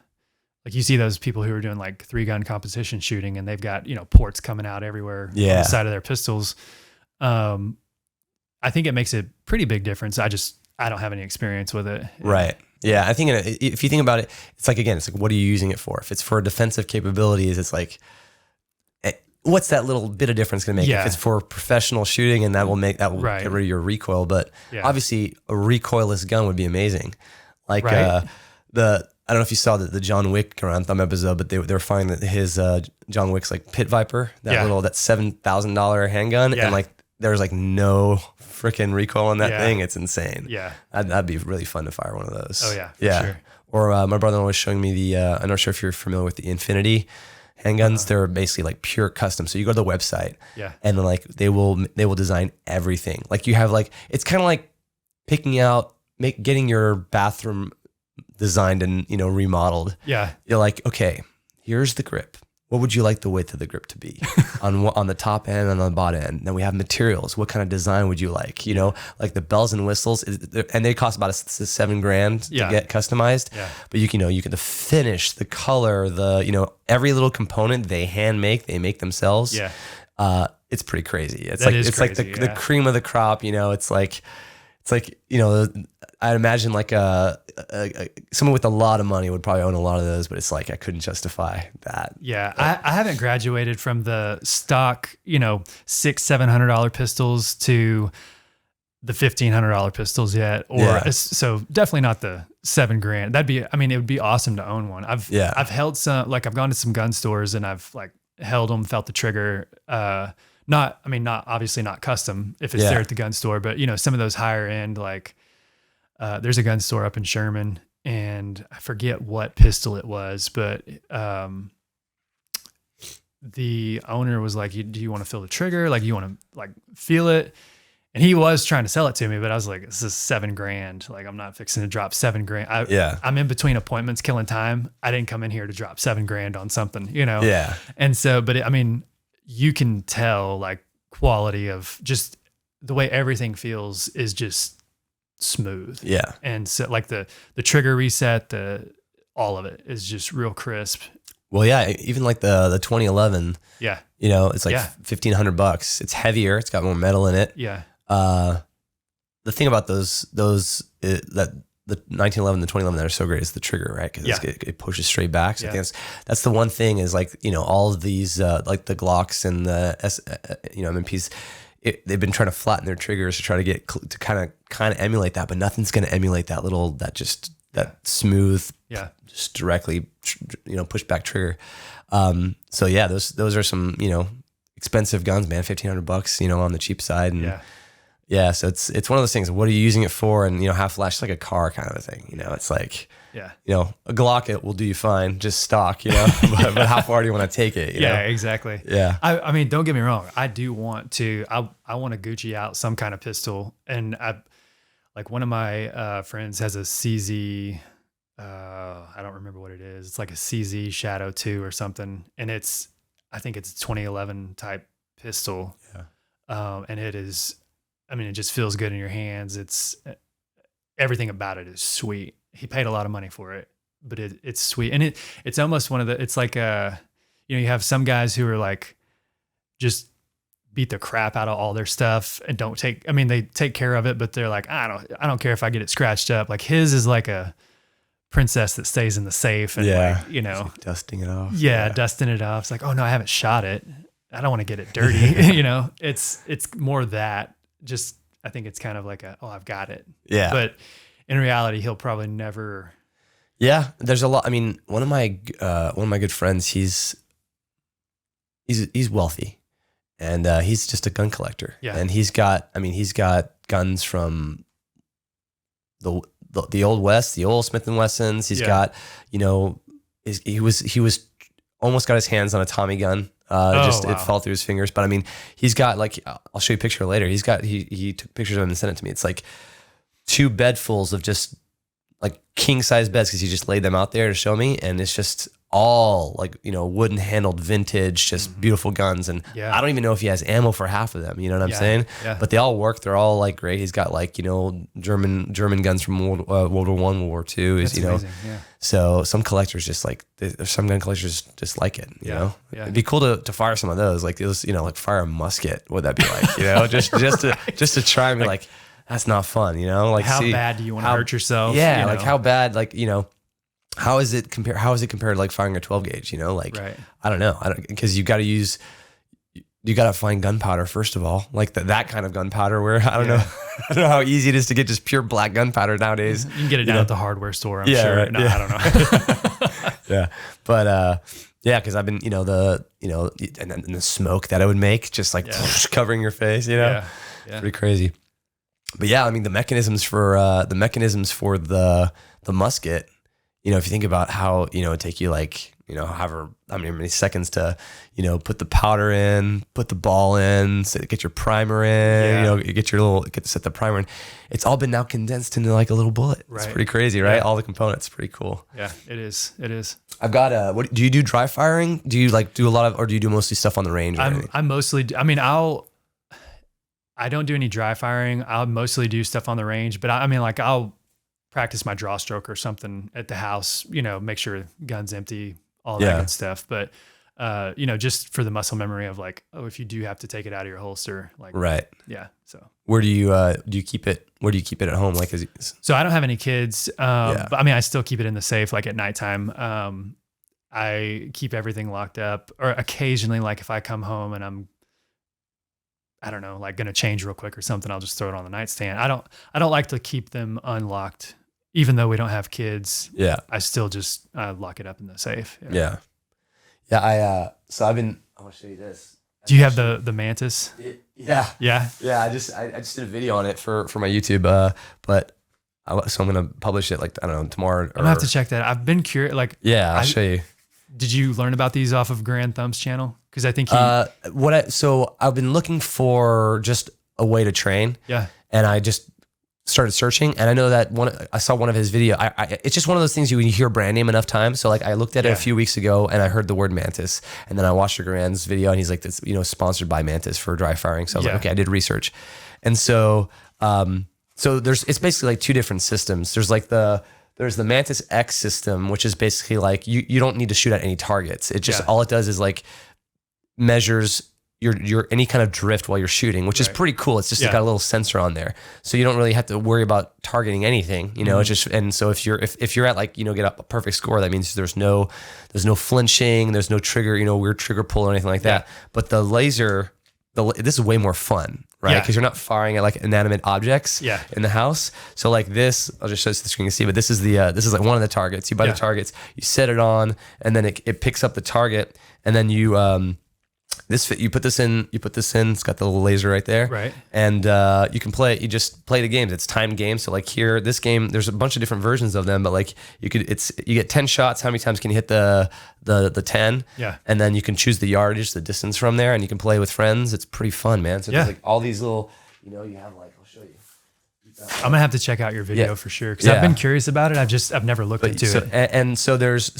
A: you see those people who are doing like 3-gun competition shooting, and they've got ports coming out everywhere on the side of their pistols. I think it makes a pretty big difference. I don't have any experience with it.
B: Right. Yeah. I think if you think about it, it's like what are you using it for? If it's for defensive capabilities, it's like, what's that little bit of difference going to make?
A: Yeah.
B: If it's for professional shooting, and that will get rid of your recoil. But obviously a recoilless gun would be amazing. Like I don't know if you saw the John Wick Around Thumb episode, but they were finding that his John Wick's like Pit Viper, that $7,000 handgun, and like there's like no freaking recoil on that thing. It's insane.
A: Yeah,
B: that'd be really fun to fire one of those.
A: Oh yeah, sure.
B: Or my brother-in-law was showing me I'm not sure if you're familiar with the Infinity handguns. They're basically like pure custom. So you go to the website, and then like they will design everything. Like you have it's kind of like picking out, getting your bathroom designed and remodeled.
A: Yeah,
B: you're like, okay, here's the grip. What would you like the width of the grip to be on the top end and on the bottom end? Then we have materials. What kind of design would you like? Like the bells and whistles, and they cost about $7,000 to get customized. Yeah. But you can the finish, the color, every little component they they make themselves.
A: Yeah.
B: It's pretty crazy. It's
A: crazy,
B: like the cream of the crop. It's like I'd imagine like someone with a lot of money would probably own a lot of those, but it's like I couldn't justify that.
A: Yeah, I haven't graduated from the stock, $600-$700 pistols to the $1,500 pistols yet, so definitely not the $7,000. It would be awesome to own one. I've held some, like I've gone to some gun stores and I've like held them, felt the trigger. not obviously not custom if it's there at the gun store, but some of those higher end, like there's a gun store up in Sherman, and I forget what pistol it was, but the owner was like, do you want to feel the trigger? Like, you want to like feel it? And he was trying to sell it to me, but I was like, this is $7,000. Like, I'm not fixing to drop $7,000. I'm in between appointments, killing time. I didn't come in here to drop $7,000 on something, Yeah. And so, but you can tell like quality of just the way everything feels is just smooth. Yeah. And so like the trigger reset, all of it is just real crisp.
B: Well, yeah, even like the 2011. Yeah. It's like $1,500. It's heavier. It's got more metal in it. Yeah. The thing about those that the 1911, the 2011 that are so great is the trigger, right? Because it pushes straight back. So I think that's the one thing is like, all of these, like the Glocks and the MMPs, they've been trying to flatten their triggers to try to get to kind of emulate that, but nothing's going to emulate that smooth, just directly, push back trigger. So yeah, those are some, expensive guns, man, $1,500, on the cheap side. And yeah, so it's one of those things. What are you using it for? And half flash, like a car kind of a thing. It's like, a Glock it will do you fine, just stock. But how far do you want to take it?
A: Exactly. Yeah. I mean, don't get me wrong. I do want to. I want to Gucci out some kind of pistol, and like one of my friends has a CZ. I don't remember what it is. It's like a CZ Shadow 2 or something, and I think it's a 2011 type pistol. Yeah. And it is. I mean, it just feels good in your hands. It's everything about it is sweet. He paid a lot of money for it, but it's sweet. And it's almost one of it's like, you have some guys who are like, just beat the crap out of all their stuff and they take care of it, but they're like, I don't care if I get it scratched up. Like his is like a princess that stays in the safe and like,
B: dusting it off.
A: Yeah. Dusting it off. It's like, oh no, I haven't shot it. I don't want to get it dirty. It's more that. Just, I think it's kind of like I've got it. Yeah. But in reality, he'll probably never.
B: Yeah. There's a lot. I mean, one of my good friends, he's wealthy, and he's just a gun collector. Yeah. And he's got guns from the old West, the old Smith and Wessons. He's got, he was almost got his hands on a Tommy gun. It fell through his fingers. But I mean, he's got like, I'll show you a picture later. He took pictures of him and sent it to me. It's like 2 bedfuls of just like king size beds, because he just laid them out there to show me. And it's just all like, wooden handled vintage, just beautiful guns. And I don't even know if he has ammo for half of them. You know what I'm saying? Yeah. But they all work. They're all like great. He's got like, German guns from World War I, World War II. That's amazing. Yeah. So some collectors just like, there's some gun collectors just like it, you know? Yeah. It'd be cool to fire some of those. Like it was, like fire a musket. What would that be like? just to try and be like, that's not fun, Like
A: how bad do you want to hurt yourself?
B: Yeah. Like how bad, like, how is it compared to like firing a 12 gauge, like, right. I don't know. Because you got to find gunpowder first of all, like that kind of gunpowder where I don't know how easy it is to get just pure black gunpowder nowadays.
A: You can get it down at the hardware store, I'm sure. Right, no, I don't know.
B: Yeah. But, because I've been, and the smoke that it would make just like covering your face, Yeah. Pretty crazy. But yeah, I mean, the mechanisms for the musket, if you think about how, it'd take you like, however, many seconds to, put the powder in, put the ball in, get your primer in, get to set the primer in. It's all been now condensed into like a little bullet. Right. It's pretty crazy, right? Yeah. All the components, pretty cool.
A: Yeah, it is.
B: I've got what do you do dry firing? Do you like do a lot of, or do you do mostly stuff on the range?
A: I mostly, I don't do any dry firing. I'll mostly do stuff on the range, but I'll practice my draw stroke or something at the house, make sure gun's empty, all that good stuff. But, just for the muscle memory of like, oh, if you do have to take it out of your holster, like, right. Yeah. So
B: where do you keep it? Where do you keep it at home? Like,
A: so I don't have any kids. But I still keep it in the safe, like at nighttime. I keep everything locked up, or occasionally, like if I come home and I don't know, like going to change real quick or something, I'll just throw it on the nightstand. I don't like to keep them unlocked, even though we don't have kids. Yeah. I still just lock it up in the safe.
B: Yeah. Yeah. So I want to show you this.
A: Do you have the Mantis?
B: Yeah.
A: Yeah.
B: Yeah. I just did a video on it for my YouTube. So I'm going to publish it like, I don't know, tomorrow.
A: I'm gonna have to check that. I've been curious. Like,
B: yeah, I'll show you.
A: Did you learn about these off of Grand Thumb's channel? Cause I think
B: so I've been looking for just a way to train.
A: Yeah.
B: And I just started searching, and I know that I saw one of his video. It's just one of those things when you hear a brand name enough times. So like I looked at it a few weeks ago, and I heard the word Mantis, and then I watched Grand's video, and he's like, "This, sponsored by Mantis for dry firing." So I was like, okay, I did research, and so it's basically like two different systems. There's the Mantis X system, which is basically like you don't need to shoot at any targets. It just all it does is like measures your any kind of drift while you're shooting, which is pretty cool. It's just got a little sensor on there, so you don't really have to worry about targeting anything. It's just, and so if you're at like get a perfect score, that means there's no flinching, there's no trigger, weird trigger pull or anything like that. But the laser, this is way more fun, right? Because you're not firing at like inanimate objects in the house. So like this, I'll just show you the screen to see, but this is like one of the targets. You buy the targets, you set it on, and then it picks up the target, and then you put this in, it's got the little laser right there.
A: Right.
B: And you just play the games. It's timed games. So like here, this game, there's a bunch of different versions of them, but like you get 10 shots. How many times can you hit the 10? Yeah. And then you can choose the yardage, the distance from there, and you can play with friends. It's pretty fun, man. So there's like all these little, you have like, I'll show you.
A: I'm gonna have to check out your video for sure, because I've been curious about it. I've never looked into it.
B: And so there's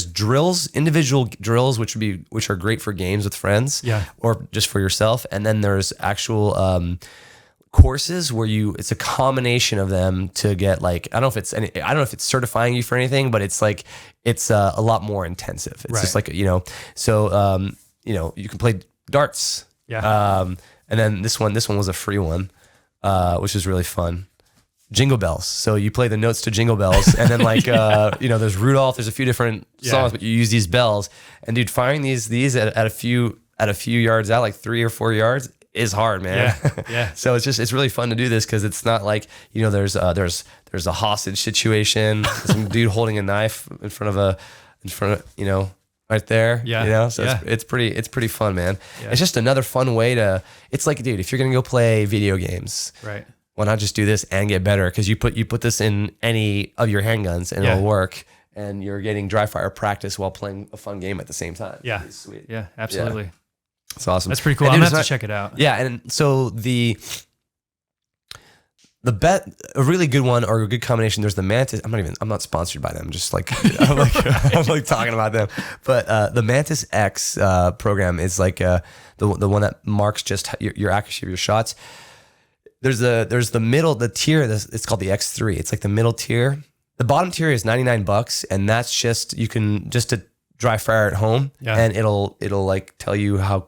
B: drills, individual drills, which are great for games with friends, or just for yourself. And then there's actual courses where it's a combination of them to get like, I don't know if it's certifying you for anything, but it's like it's a lot more intensive. It's just like so you can play darts. Yeah. And then this one was a free one. Which is really fun. Jingle bells. So you play the notes to Jingle Bells, and then like there's Rudolph. There's a few different songs, but you use these bells. And dude, firing these at a few yards out, like 3 or 4 yards, is hard, man. Yeah. So it's really fun to do this because it's not like there's a hostage situation, some dude holding a knife in front of right there. Yeah. So it's pretty fun, man. Yeah. It's just another fun way to, it's like, dude, if you're going to go play video games, right, why not just do this and get better? Cause you put this in any of your handguns and it'll work, and you're getting dry fire practice while playing a fun game at the same time. Yeah. It's sweet.
A: Yeah, absolutely.
B: Yeah. It's awesome.
A: That's pretty cool. I'm gonna have to check it out.
B: Yeah. And so a really good one or a good combination. There's the Mantis. I'm not sponsored by them. Just like I'm like talking about them. But the Mantis X program is like the one that marks just your accuracy of your shots. There's the middle, the tier. It's called the X3. It's like the middle tier. The bottom tier is $99, and that's just to dry fire at home, and it'll like tell you how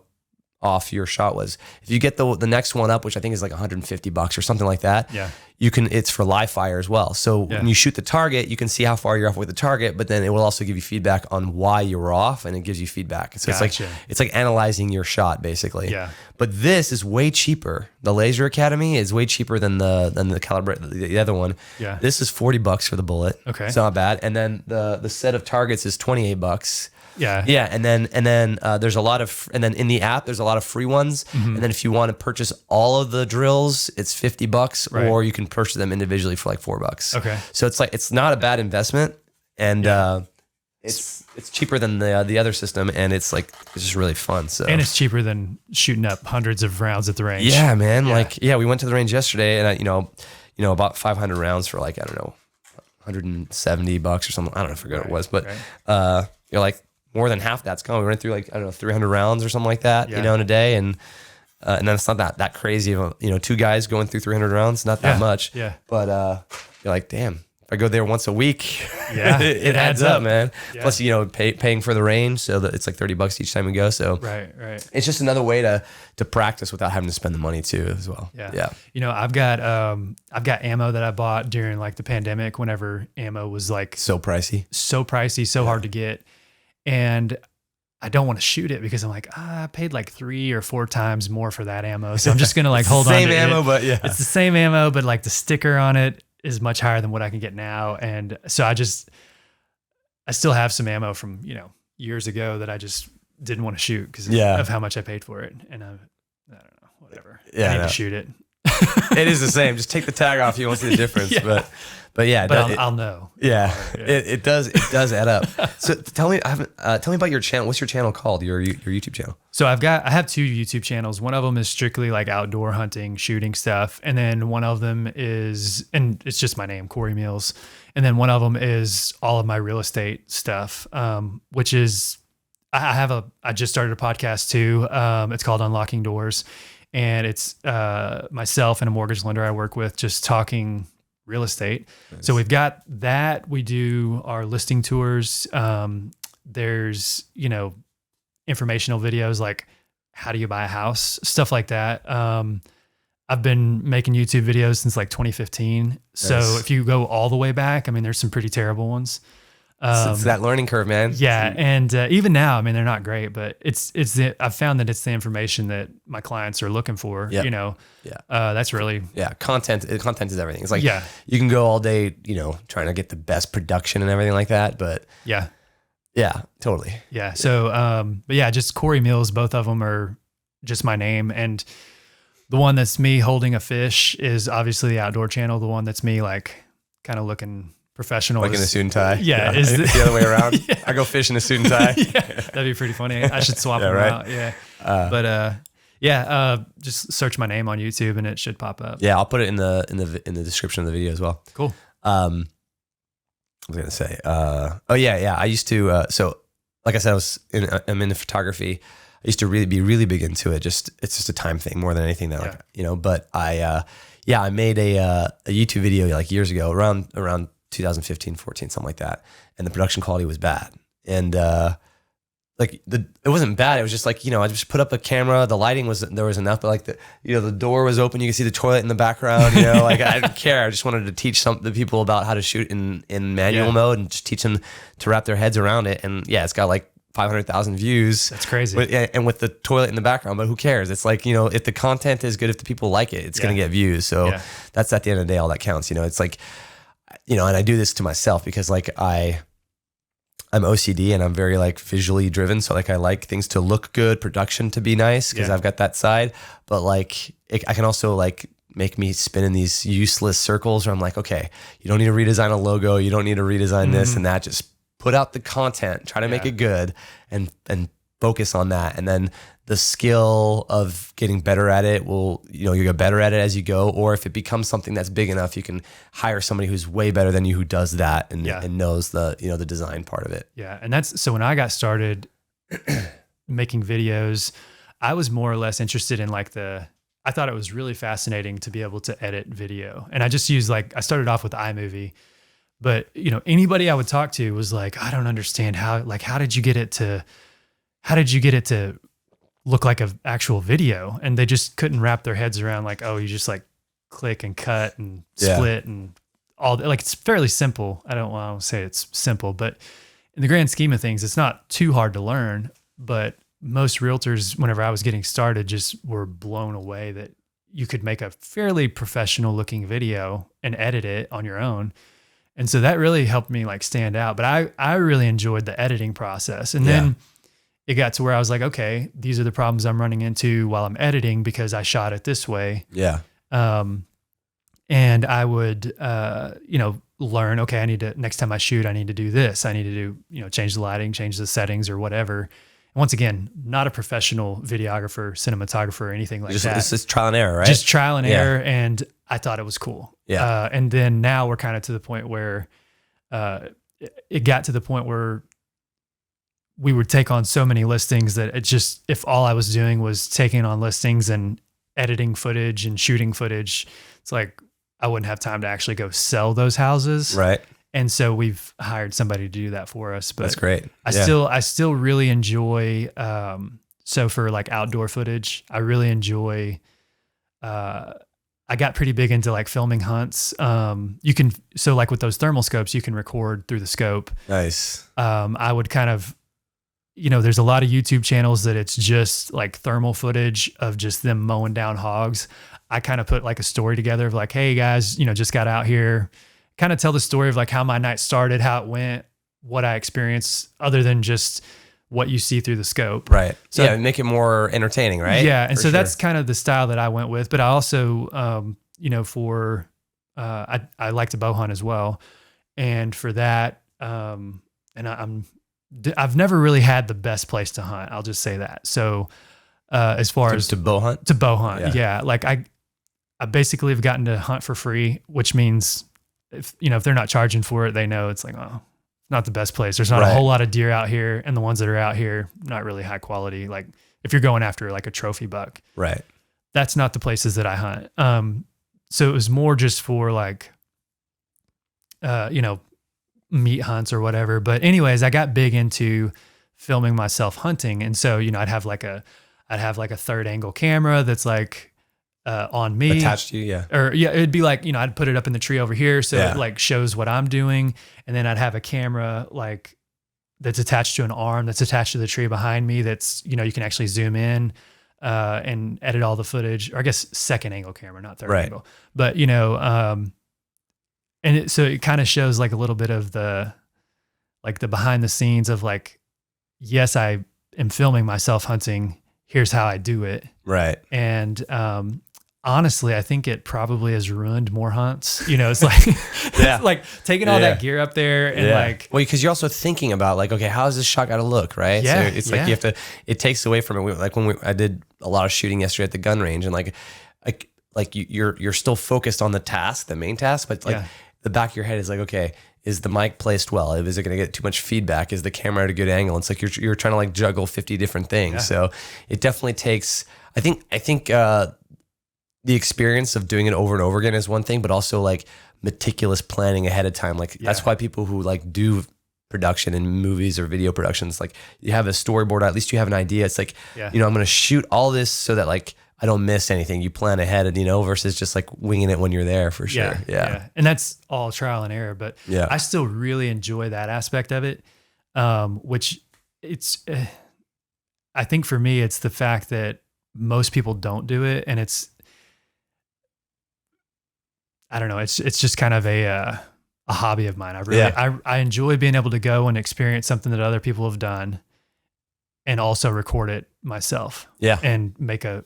B: off your shot was. If you get the next one up, which I think is like $150 or something like that, it's for live fire as well. So when you shoot the target, you can see how far you're off with the target, but then it will also give you feedback on why you were off, and it gives you feedback. So it's like analyzing your shot basically. Yeah. But this is way cheaper. The Laser Academy is way cheaper than the caliber, the other one. Yeah. This is $40 for the bullet. Okay. It's not bad. And then the set of targets is $28. Yeah. Yeah. And then there's a lot of, and then in the app, there's a lot of free ones. Mm-hmm. And then if you want to purchase all of the drills, it's $50, or you can purchase them individually for like $4. Okay. So it's not a bad investment, and it's cheaper than the other system, and it's just really fun. So,
A: and it's cheaper than shooting up hundreds of rounds at the range.
B: Yeah, man. Yeah. We went to the range yesterday, and about 500 rounds for like, I don't know, $170 or something. I don't know, I forget what it was, but you're like, more than half that's gone. We went through like, I don't know, 300 rounds or something like that, in a day. And then it's not that crazy of two guys going through 300 rounds, not that much. Yeah. But you're like, damn, if I go there once a week, it adds up, man. Yeah. Plus, paying for the range. So that it's like $30 each time we go. So right. It's just another way to practice without having to spend the money too as well. Yeah.
A: I've got ammo that I bought during like the pandemic, whenever ammo was like
B: so pricey,
A: so hard to get. And I don't want to shoot it because I'm like, I paid like 3 or 4 times more for that ammo. So I'm just going to like hold on to it.
B: Same ammo, but
A: it's the same ammo, but like the sticker on it is much higher than what I can get now. And so I still have some ammo from, years ago that I just didn't want to shoot because of how much I paid for it. And I don't know, whatever.
B: Yeah,
A: I need to shoot it.
B: It is the same. Just take the tag off. You won't see the difference. But yeah,
A: I'll know.
B: Yeah, it does add up. So tell me about your channel. What's your channel called? Your YouTube channel?
A: So I have 2 YouTube channels. One of them is strictly like outdoor hunting, shooting stuff. And then one of them is, and it's just my name, Cory Meals. And then one of them is all of my real estate stuff, which is, I just started a podcast too. It's called Unlocking Doors. And it's myself and a mortgage lender I work with just talking real estate. Nice. So we've got that. We do our listing tours. There's, informational videos like how do you buy a house, stuff like that. I've been making YouTube videos since like 2015. Nice. So if you go all the way back, I mean, there's some pretty terrible ones.
B: It's that learning curve, man.
A: Yeah. And even now, I mean, they're not great, but I've found that it's the information that my clients are looking for, that's really.
B: Yeah. Content is everything. It's like, you can go all day, trying to get the best production and everything like that, but yeah, totally.
A: Yeah. So, but yeah, just Cory Meals, both of them are just my name. And the one that's me holding a fish is obviously the outdoor channel. The one that's me like kind of looking professional,
B: like in a suit and tie.
A: Yeah,
B: is the other way around. I go fish in a suit and tie.
A: That'd be pretty funny. I should swap them out. Yeah, just search my name on YouTube and it should pop up.
B: Yeah, I'll put it in the description of the video as well.
A: Cool.
B: I was gonna say, I used to. So, like I said, I'm into photography. I used to be really big into it. It's just a time thing more than anything that But I made a YouTube video like years ago, around 2015, 14, something like that. And the production quality was bad. And it wasn't bad. It was just like, I just put up a camera. The lighting there was enough, but like the door was open. You could see the toilet in the background, like I didn't care. I just wanted to teach the people about how to shoot in manual mode and just teach them to wrap their heads around it. And it's got like 500,000 views.
A: That's crazy.
B: And with the toilet in the background, but who cares? It's like, if the content is good, if the people like it, it's going to get views. So that's at the end of the day, all that counts. It's like, and I do this to myself because like I'm OCD and I'm very like visually driven. So like I like things to look good, production to be nice because I've got that side. But like I can also like make me spin in these useless circles where I'm like, okay, you don't need to redesign a logo. You don't need to redesign this and that. Just put out the content, try to make it good and focus on that. And then the skill of getting better at it you get better at it as you go. Or if it becomes something that's big enough, you can hire somebody who's way better than you who does that and knows the design part of it.
A: Yeah. And so when I got started making videos, I was more or less interested in like I thought it was really fascinating to be able to edit video. And I just used I started off with iMovie, but anybody I would talk to was like, I don't understand how did you get it to look like an actual video? And they just couldn't wrap their heads around like, oh, you just like click and cut and split and all that. Like it's fairly simple. I don't want to say it's simple, but in the grand scheme of things, it's not too hard to learn. But most realtors, whenever I was getting started, just were blown away that you could make a fairly professional looking video and edit it on your own. And so that really helped me like stand out. But I really enjoyed the editing process. And then it got to where I was like, okay, these are the problems I'm running into while I'm editing because I shot it this way.
B: Yeah.
A: And I would, learn, okay, next time I shoot, I need to do this. I need to do, change the lighting, change the settings or whatever. And once again, not a professional videographer, cinematographer, or anything like that.
B: It's just trial and error, right?
A: Just trial and error. And I thought it was cool.
B: Yeah.
A: And then now we're kind of to the point where it got to the point where we would take on so many listings that if all I was doing was taking on listings and editing footage and shooting footage, it's like I wouldn't have time to actually go sell those houses.
B: Right.
A: And so we've hired somebody to do that for us. But
B: that's great.
A: I still really enjoy, so for like outdoor footage, I really enjoy, I got pretty big into like filming hunts. So like with those thermal scopes, you can record through the scope.
B: Nice.
A: I would kind of, there's a lot of YouTube channels that it's just like thermal footage of just them mowing down hogs. I kind of put like a story together of like, hey guys, just got out here, kind of tell the story of like how my night started, how it went, what I experienced other than just what you see through the scope.
B: Right.
A: So
B: yeah, make it more entertaining, right?
A: Yeah. And so that's kind of the style that I went with. But I also, I like to bow hunt as well. And for that, I've never really had the best place to hunt. I'll just say that. So as far as
B: to bow hunt,
A: yeah. Like I basically have gotten to hunt for free, which means if they're not charging for it, they know it's like, oh, not the best place. There's not a whole lot of deer out here, and the ones that are out here, not really high quality. Like if you're going after like a trophy buck,
B: right?
A: That's not the places that I hunt. So it was more just for like, meat hunts or whatever. But anyways, I got big into filming myself hunting, and so I'd have like a third angle camera that's like on me,
B: attached to you, yeah.
A: Or it'd be like I'd put it up in the tree over here, so it like shows what I'm doing, and then I'd have a camera like that's attached to an arm that's attached to the tree behind me. That's you can actually zoom in and edit all the footage. Or I guess second angle camera, not third angle. But so it kind of shows like a little bit of the behind the scenes of like, yes, I am filming myself hunting. Here's how I do it.
B: Right.
A: And honestly, I think it probably has ruined more hunts. It's like, it's like taking all that gear up there and like,
B: well, because you're also thinking about like, okay, how is this shot got to look? Right.
A: Yeah.
B: So it's like, you have to, it takes away from it. Like I did a lot of shooting yesterday at the gun range, and like you're still focused on the task, the main task, but like the back of your head is like, okay, is the mic placed well? Is it going to get too much feedback? Is the camera at a good angle? It's like you're trying to like juggle 50 different things. Yeah. So it definitely takes, I think the experience of doing it over and over again is one thing, but also like meticulous planning ahead of time. Like that's why people who like do production in movies or video productions, like you have a storyboard, at least you have an idea. It's like, I'm going to shoot all this so that like I don't miss anything. You plan ahead and, versus just like winging it when you're there for sure. Yeah.
A: And that's all trial and error, but I still really enjoy that aspect of it. Which it's, I think for me, it's the fact that most people don't do it. And I don't know. It's just kind of a hobby of mine. I enjoy being able to go and experience something that other people have done and also record it myself. Yeah. And make a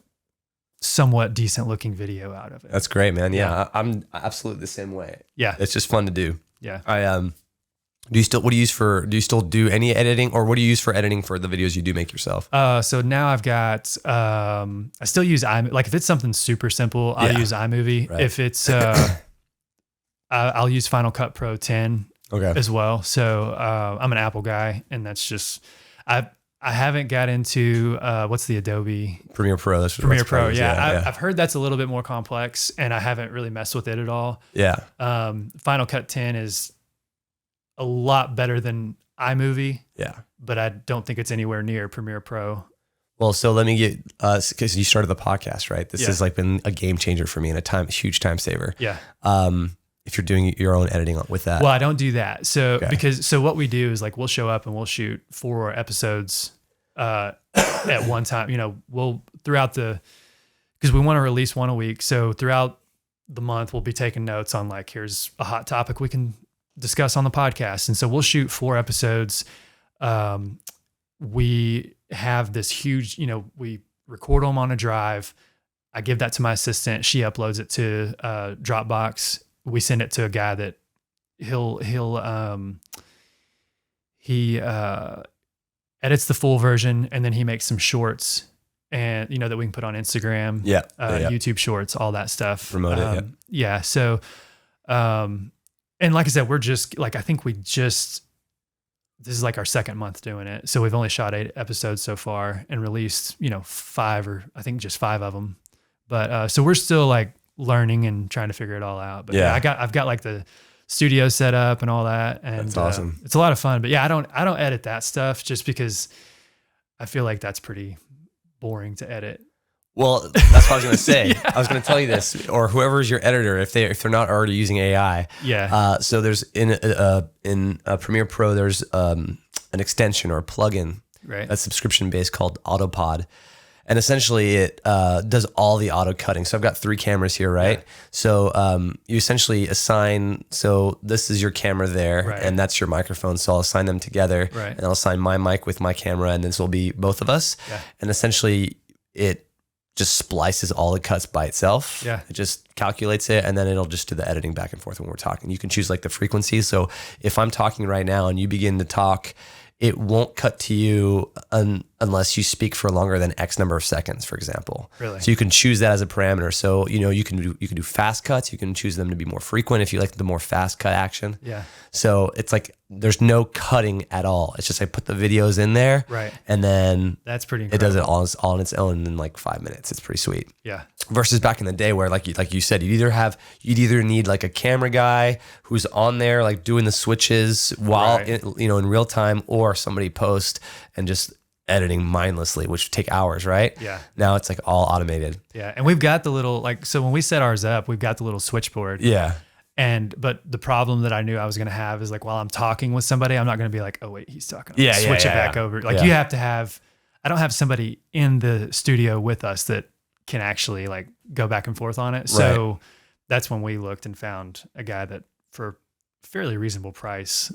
A: somewhat decent looking video out of it.
B: That's great, man. Yeah. I'm absolutely the same way.
A: Yeah.
B: It's just fun to do.
A: Yeah.
B: Do you still do any editing, or what do you use for editing for the videos you do make yourself?
A: So now I've got, I still use iMovie. Like if it's something super simple, I'll use iMovie. Right. If it's, I'll use Final Cut Pro 10 as well. So, I'm an Apple guy, and that's just, I haven't got into what's the Adobe
B: Premiere Pro.
A: Premiere Pro. I've heard that's a little bit more complex, and I haven't really messed with it at all.
B: Yeah.
A: Final Cut 10 is a lot better than iMovie.
B: Yeah.
A: But I don't think it's anywhere near Premiere Pro.
B: Well, so let me get because you started the podcast, right? This has like been a game changer for me and a huge time saver.
A: Yeah.
B: If you're doing your own editing with that.
A: Well, I don't do that. So so what we do is like we'll show up and we'll shoot 4 episodes at one time. We'll because we want to release one a week. So throughout the month, we'll be taking notes on like, here's a hot topic we can discuss on the podcast. And so we'll shoot 4 episodes. We have this huge, we record them on a drive. I give that to my assistant. She uploads it to Dropbox. We send it to a guy that he edits the full version, and then he makes some shorts and that we can put on Instagram, YouTube shorts, all that stuff.
B: Promote it.
A: Yeah. So, and like I said, we're just like, I think this is like our second month doing it. So we've only shot 8 episodes so far and released, 5 or I think just 5 of them. But, so we're still like learning and trying to figure it all out. But I've got like the studio set up and all that. And
B: that's awesome.
A: It's a lot of fun, but I don't edit that stuff just because I feel like that's pretty boring to edit.
B: Well, that's what I was going to say. I was going to tell you this, or whoever's your editor, if they're not already using AI.
A: Yeah.
B: So there's in Premiere Pro, there's an extension or a plugin,
A: right?
B: That's subscription based called Autopod, And essentially it does all the auto cutting. So I've got 3 cameras here, right? Yeah. So you essentially assign, so this is your camera there, right, and that's your microphone. So I'll assign them together, right, and I'll assign my mic with my camera, and this will be both of us. Yeah. And essentially it just splices all the cuts by itself. Yeah. It just calculates it, and then it'll just do the editing back and forth when we're talking. You can choose like the frequency. So if I'm talking right now and you begin to talk, it won't cut to you unless you speak for longer than X number of seconds, for example. Really? So you can choose that as a parameter. So, you can do fast cuts. You can choose them to be more frequent if you like the more fast cut action. Yeah. So it's like there's no cutting at all. It's just I put the videos in there, right, and then
A: that's pretty incredible.
B: It does it all on its own in like 5 minutes. It's pretty sweet. Yeah. Versus back in the day where like you said, you'd either need like a camera guy who's on there like doing the switches while right, in real time, or somebody post and just editing mindlessly, which would take hours, right? Yeah. Now it's like all automated.
A: Yeah. And we've got the little, so when we set ours up, we've got the little switchboard. Yeah. But the problem that I knew I was going to have is like, while I'm talking with somebody, I'm not going to be like, oh wait, he's talking. Yeah. Switch it back over. Like you have to have, I don't have somebody in the studio with us that can actually like go back and forth on it. So right, that's when we looked and found a guy that for fairly reasonable price.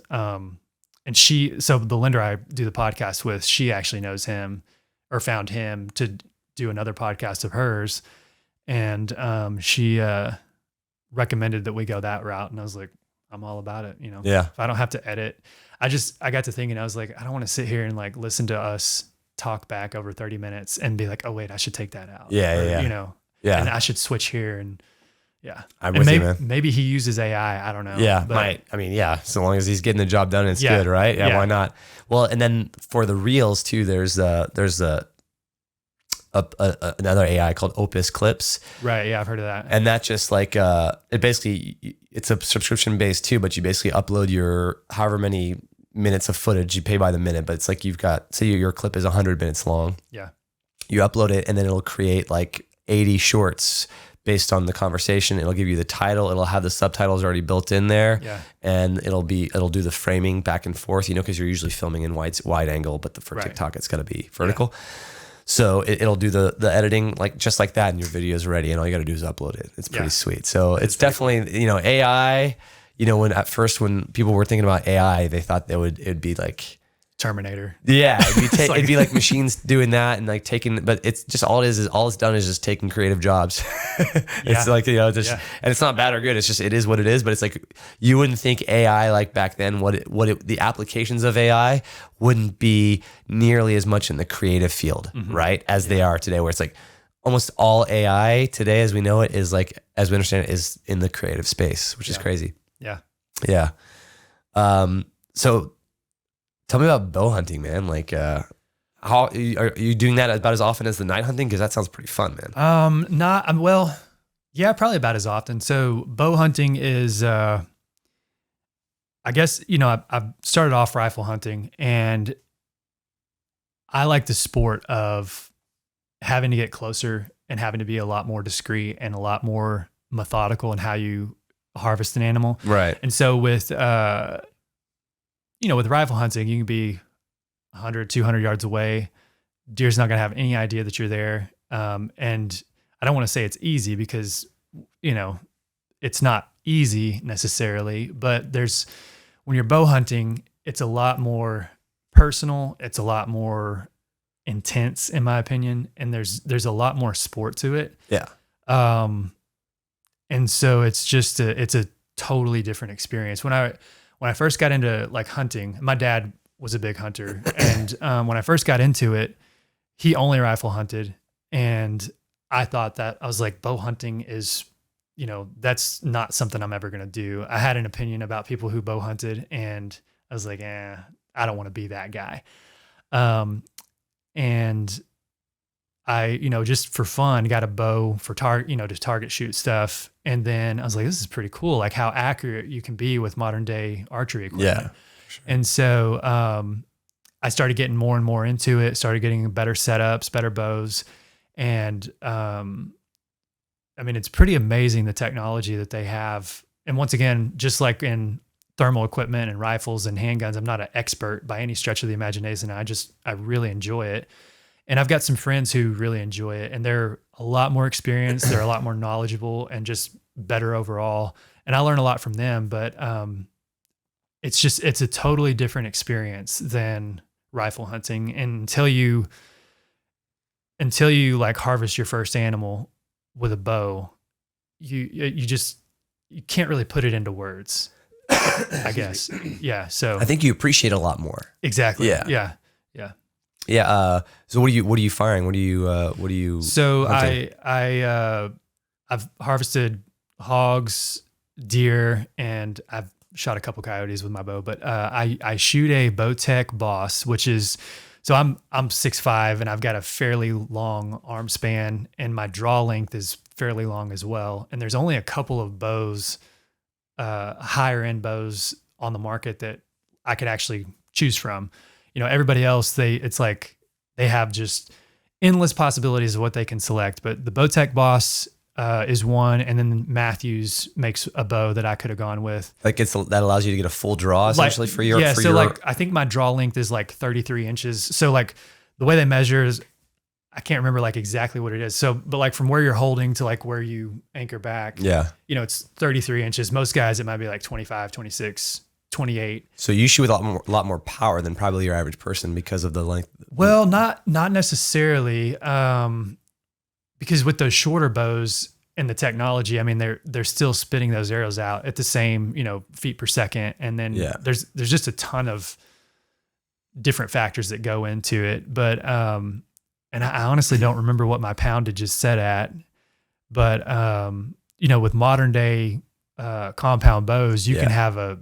A: So the lender I do the podcast with, she actually knows him or found him to do another podcast of hers. And she recommended that we go that route. And I was like, I'm all about it. Yeah. If I don't have to edit, I got to thinking, I was like, I don't want to sit here and like listen to us talk back over 30 minutes and be like, oh wait, I should take that out. Yeah. Yeah. And I should switch here. And yeah.
B: I'm with you, man.
A: Maybe he uses AI. I don't know.
B: Yeah. So long as he's getting the job done, it's good, right? Yeah. Why not? Well, and then for the reels too, there's another AI called Opus Clips.
A: Right. Yeah. I've heard of that.
B: And that just like, it's a subscription based too, but you basically upload your however many minutes of footage, you pay by the minute, but it's like you've got, say your clip is 100 minutes long. Yeah. You upload it and then it'll create like 80 shorts based on the conversation. It'll give you the title. It'll have the subtitles already built in there. Yeah. And it'll do the framing back and forth, because you're usually filming in wide angle, but for TikTok, it's got to be vertical. Yeah. So it'll do the editing like just like that, and your video is ready, and all you got to do is upload it. It's pretty sweet. So it's definitely, AI, when people were thinking about AI, they thought it'd be like
A: Terminator.
B: Yeah, it'd be like machines doing that and like but it's just all it's done is just taking creative jobs. It's like, and it's not bad or good. It's just, it is what it is. But it's like, you wouldn't think AI like back then, the applications of AI wouldn't be nearly as much in the creative field, right? As they are today, where it's like almost all AI today, as we know it, is like, as we understand it, is in the creative space, which is crazy. Yeah. Yeah. So tell me about bow hunting, man. Like, how are you doing that about as often as the night hunting? Because that sounds pretty fun, man.
A: Probably about as often. So bow hunting is, I guess, I've started off rifle hunting, and I like the sport of having to get closer and having to be a lot more discreet and a lot more methodical in how you harvest an animal. Right. And so with rifle hunting, you can be 100, 200 yards away. Deer's not going to have any idea that you're there. And I don't want to say it's easy, because, it's not easy necessarily, but when you're bow hunting, it's a lot more personal. It's a lot more intense, in my opinion. And there's a lot more sport to it. Yeah. And so it's just it's a totally different experience. When I first got into like hunting, my dad was a big hunter. And when I first got into it, he only rifle hunted. And I thought that, I was like, bow hunting is, that's not something I'm ever going to do. I had an opinion about people who bow hunted, and I was like, I don't want to be that guy. And I, just for fun, got a bow for to target shoot stuff. And then I was like, this is pretty cool. Like how accurate you can be with modern day archery equipment. Yeah. Sure. And so, I started getting more and more into it, started getting better setups, better bows. And, it's pretty amazing, the technology that they have. And once again, just like in thermal equipment and rifles and handguns, I'm not an expert by any stretch of the imagination. I really enjoy it. And I've got some friends who really enjoy it, and they're a lot more experienced. They're a lot more knowledgeable and just better overall. And I learn a lot from them, but it's a totally different experience than rifle hunting. And until you like harvest your first animal with a bow, you can't really put it into words, I guess. Yeah. So
B: I think you appreciate it a lot more.
A: Exactly.
B: Yeah.
A: Yeah. Yeah.
B: Yeah. So what are you firing? What are you?
A: So
B: hunting?
A: I've harvested hogs, deer, and I've shot a couple coyotes with my bow, but I shoot a Bowtech Boss, which is, so I'm 6'5" and I've got a fairly long arm span, and my draw length is fairly long as well. And there's only a couple of bows, higher end bows on the market that I could actually choose from. Everybody else, it's like they have just endless possibilities of what they can select. But the Bowtech Boss is one, and then Matthews makes a bow that I could have gone with.
B: Like that allows you to get a full draw essentially for your.
A: Yeah, like I think my draw length is like 33 inches. So like the way they measure is, I can't remember like exactly what it is. So, but like from where you're holding to like where you anchor back, it's 33 inches. Most guys, it might be like 25, 26, 28.
B: So you shoot with a lot more power than probably your average person because of the length.
A: Well, not necessarily. Because with those shorter bows and the technology, I mean, they're still spitting those arrows out at the same, feet per second. And then there's just a ton of different factors that go into it. But, and I honestly don't remember what my poundage is set at, but, with modern day, compound bows, you can have a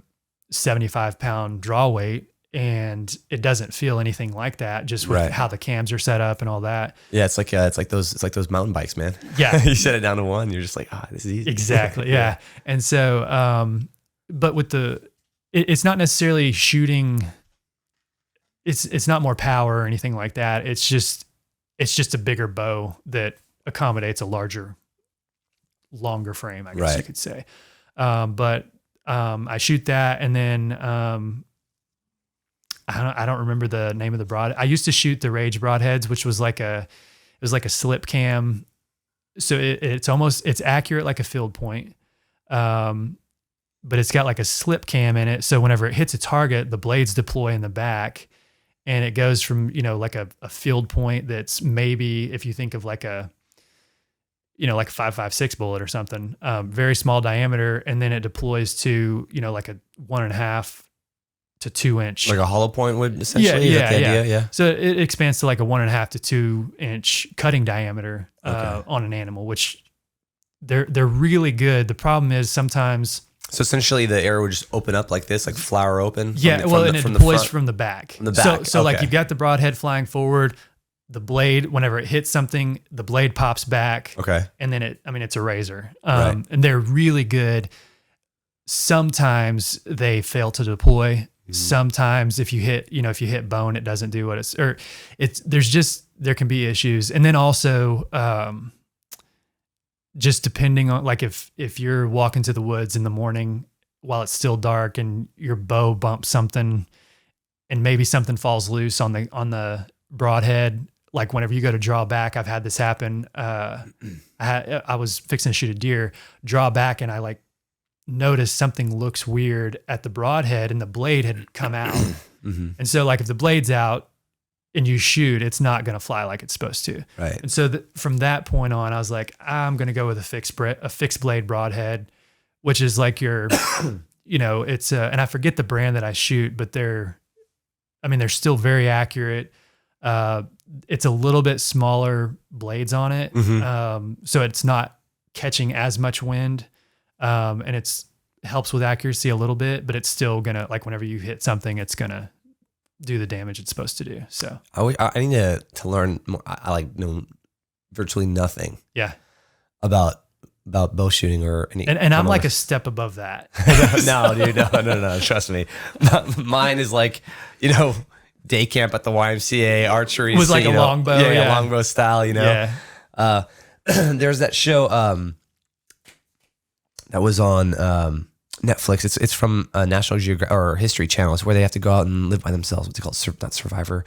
A: 75-pound draw weight, and it doesn't feel anything like that, just with how the cams are set up and all that.
B: Yeah, it's like those mountain bikes, man.
A: Yeah,
B: you set it down to one, you're just like, this is easy.
A: Exactly. Yeah. And so, but with it's not necessarily shooting. It's not more power or anything like that. It's just a bigger bow that accommodates a longer frame, I guess you could say. But I shoot that, and then I don't remember the name of the broad. I used to shoot the Rage broadheads, which was like a slip cam. So it's accurate like a field point. But it's got like a slip cam in it. So whenever it hits a target, the blades deploy in the back, and it goes from, like a field point that's maybe, if you think of like a, like a 5.56 bullet or something, very small diameter. And then it deploys to, like a 1.5 to 2 inch,
B: like a hollow point would essentially. Yeah.
A: So it expands to like a 1.5 to 2 inch cutting diameter on an animal, which they're really good. The problem is sometimes. So
B: essentially, the arrow would just open up like this, like flower open.
A: And it deploys from the back.
B: From the back.
A: So like you've got the broadhead flying forward. The blade, whenever it hits something, the blade pops back.
B: Okay.
A: And then it's a razor. And they're really good. Sometimes they fail to deploy. Sometimes if you hit bone, it doesn't do what there can be issues. And then also, just depending on, like if you're walking to the woods in the morning while it's still dark and your bow bumps something and maybe something falls loose on the broadhead, like whenever you go to draw back, I've had this happen. I was fixing to shoot a deer, draw back, and I like noticed something looks weird at the broadhead, and the blade had come out. And so like if the blade's out and you shoot, it's not going to fly like it's supposed to.
B: Right.
A: And so from that point on, I was like, I'm going to go with a fixed blade broadhead, which is like your, it's and I forget the brand that I shoot, but they're still very accurate. It's a little bit smaller blades on it. So it's not catching as much wind. And it's helps with accuracy a little bit, but it's still gonna, like whenever you hit something, it's gonna do the damage it's supposed to do. So
B: I need to learn more. I know virtually nothing.
A: Yeah.
B: About bow shooting or any.
A: And I'm like a step above that.
B: No, dude, no. Trust me. Mine is like, day camp at the YMCA, archery.
A: It was like a longbow.
B: Yeah, longbow style,
A: Yeah.
B: There's that show that was on Netflix. It's from National Geographic or History Channel. It's where they have to go out and live by themselves. What's it called? Not Survivor.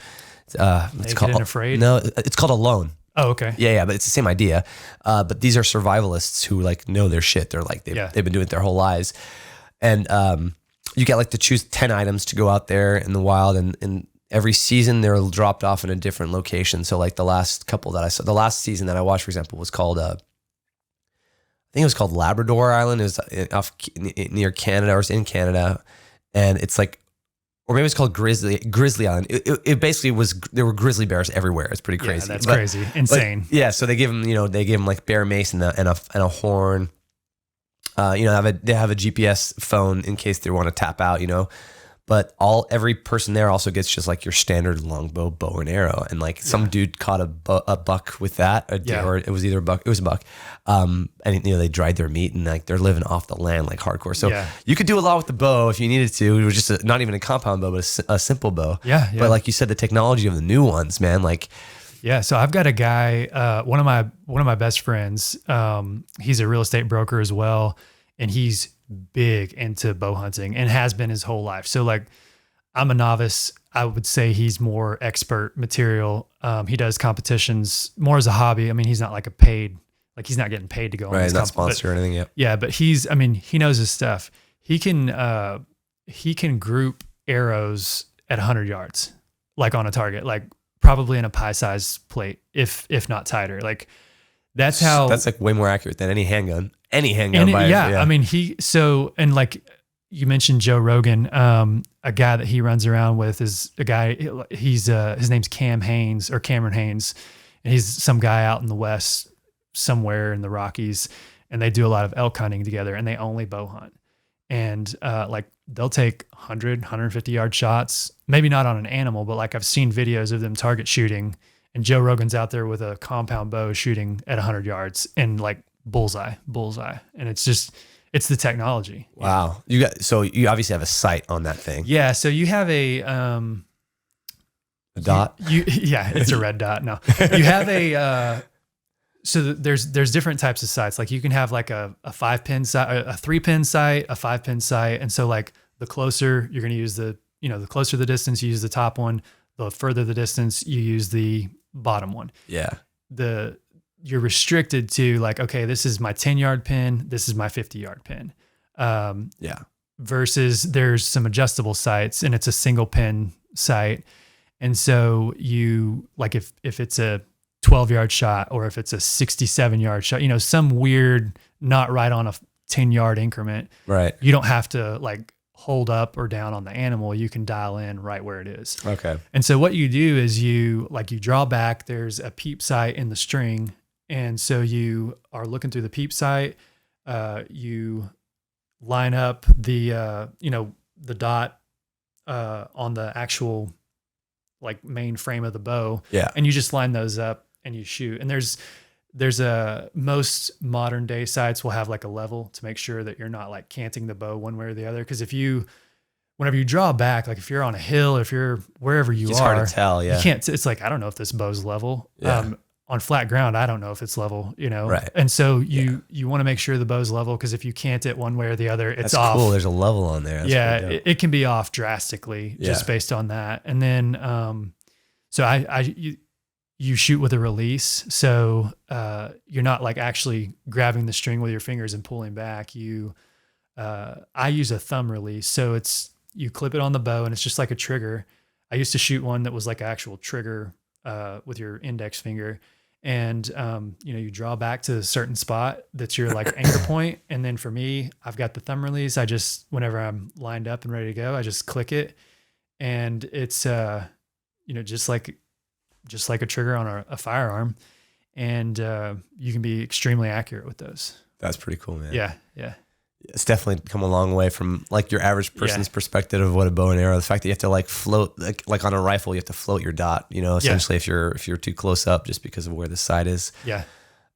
B: It's
A: Naked and Afraid?
B: No, it's called Alone.
A: Oh, okay.
B: Yeah, but it's the same idea. But these are survivalists who like know their shit. They're like, they've been doing it their whole lives. And you get like to choose 10 items to go out there in the wild, and every season they're dropped off in a different location. So like the last couple that I saw, the last season that I watched, for example, was called, I think it was called Labrador Island. It was near Canada, or it's in Canada. And it's like, or maybe it's called Grizzly Island. It basically was, there were grizzly bears everywhere. It's pretty crazy.
A: Yeah, that's crazy. Insane.
B: Yeah. So they give them, like bear mace and a horn. They have a GPS phone in case they want to tap out, but every person there also gets just like your standard longbow, bow and arrow. And like some dude caught a buck with that, or it was either a buck, it was a buck. And they dried their meat, and like they're living off the land like hardcore. So you could do a lot with the bow if you needed to. It was just not even a compound bow, but a simple bow.
A: Yeah.
B: But like you said, the technology of the new ones, man, like.
A: Yeah. So I've got a guy, one of my best friends, he's a real estate broker as well. And he's big into bow hunting and has been his whole life. So like, I'm a novice. I would say he's more expert material. He does competitions more as a hobby. I mean, he's not like he's not getting paid to go on.
B: Right, he's not sponsored or anything yet.
A: Yeah, but he knows his stuff. He can group arrows at 100 yards, like on a target, like probably in a pie size plate, if not tighter. Like that's
B: like way more accurate than any handgun. I
A: mean, and like you mentioned Joe Rogan, a guy that he runs around with is a guy, his name's Cameron Haynes, and he's some guy out in the West somewhere in the Rockies, and they do a lot of elk hunting together, and they only bow hunt. And like they'll take 100, 150 yard shots, maybe not on an animal, but like I've seen videos of them target shooting, and Joe Rogan's out there with a compound bow shooting at 100 yards and like bullseye. And it's the technology.
B: Wow. So you obviously have a sight on that thing.
A: Yeah. So you have a
B: dot.
A: It's a red dot. No, you have so there's different types of sights. Like you can have like a 5-pin sight, a 3-pin sight, a 5-pin sight. And so like the closer you're going to use the closer the distance, you use the top one. The further the distance, you use the bottom one.
B: Yeah.
A: You're restricted to like, okay, this is my 10-yard pin. This is my 50-yard pin. Versus there's some adjustable sights, and it's a single pin sight. And so you like, if it's a 12-yard shot, or if it's a 67-yard shot, some weird, not right on a 10-yard increment,
B: right?
A: You don't have to like hold up or down on the animal. You can dial in right where it is.
B: Okay.
A: And so what you do is you draw back, there's a peep sight in the string. And so you are looking through the peep sight, you line up the dot, on the actual like main frame of the bow.
B: Yeah.
A: And you just line those up and you shoot. And there's most modern day sights will have like a level to make sure that you're not like canting the bow one way or the other. Cause whenever you draw back, like if you're on a hill, if you're wherever it's
B: hard to tell. Yeah.
A: You can't, it's like, I don't know if this bow's level.
B: Yeah.
A: On flat ground, I don't know if it's level,
B: Right.
A: And so you want to make sure the bow's level, because if you cant it one way or the other, it's off.
B: Cool. There's a level on there.
A: That's it can be off drastically just based on that. And then, so you shoot with a release. So you're not like actually grabbing the string with your fingers and pulling back. I use a thumb release. So you clip it on the bow, and it's just like a trigger. I used to shoot one that was like an actual trigger with your index finger. And, you draw back to a certain spot that's your like anchor point. And then for me, I've got the thumb release. Whenever I'm lined up and ready to go, I just click it, and it's, just like a trigger on a firearm. And, you can be extremely accurate with those.
B: That's pretty cool, man.
A: Yeah. Yeah.
B: It's definitely come a long way from like your average person's perspective of what a bow and arrow. The fact that you have to like float, like on a rifle, you have to float your dot. Essentially, if you're too close up, just because of where the sight is.
A: Yeah.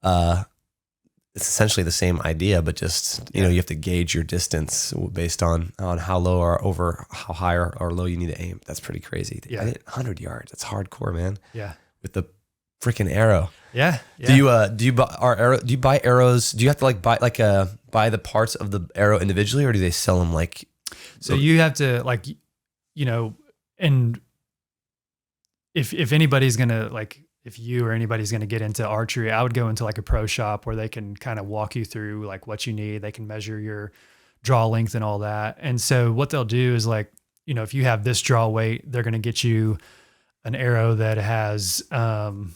B: It's essentially the same idea, but just you have to gauge your distance based on how low or over how high or low you need to aim. That's pretty crazy.
A: Yeah.
B: 100 yards. That's hardcore, man.
A: Yeah.
B: With the freaking arrow.
A: Yeah.
B: Do you buy arrows? Do you have to like buy the parts of the arrow individually, or do they sell them like?
A: So you have to like, and if anybody's going to like, if you or anybody's going to get into archery, I would go into like a pro shop where they can kind of walk you through like what you need. They can measure your draw length and all that. And so what they'll do is like, you know, if you have this draw weight, they're going to get you an arrow that has, and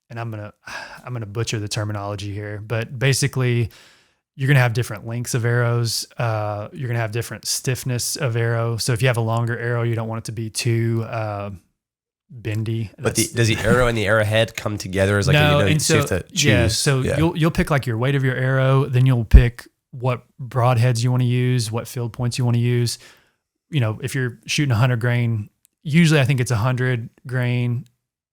A: I'm going to butcher the terminology here, but basically you're going to have different lengths of arrows. You're going to have different stiffness of arrow. So if you have a longer arrow, you don't want it to be too, bendy.
B: But does the arrow and the arrowhead come together as like
A: no,
B: and so, you have to choose?
A: You'll pick like your weight of your arrow, then you'll pick what broadheads you want to use, what field points you want to use. You know, if you're shooting 100 grain, usually I think it's 100 grain.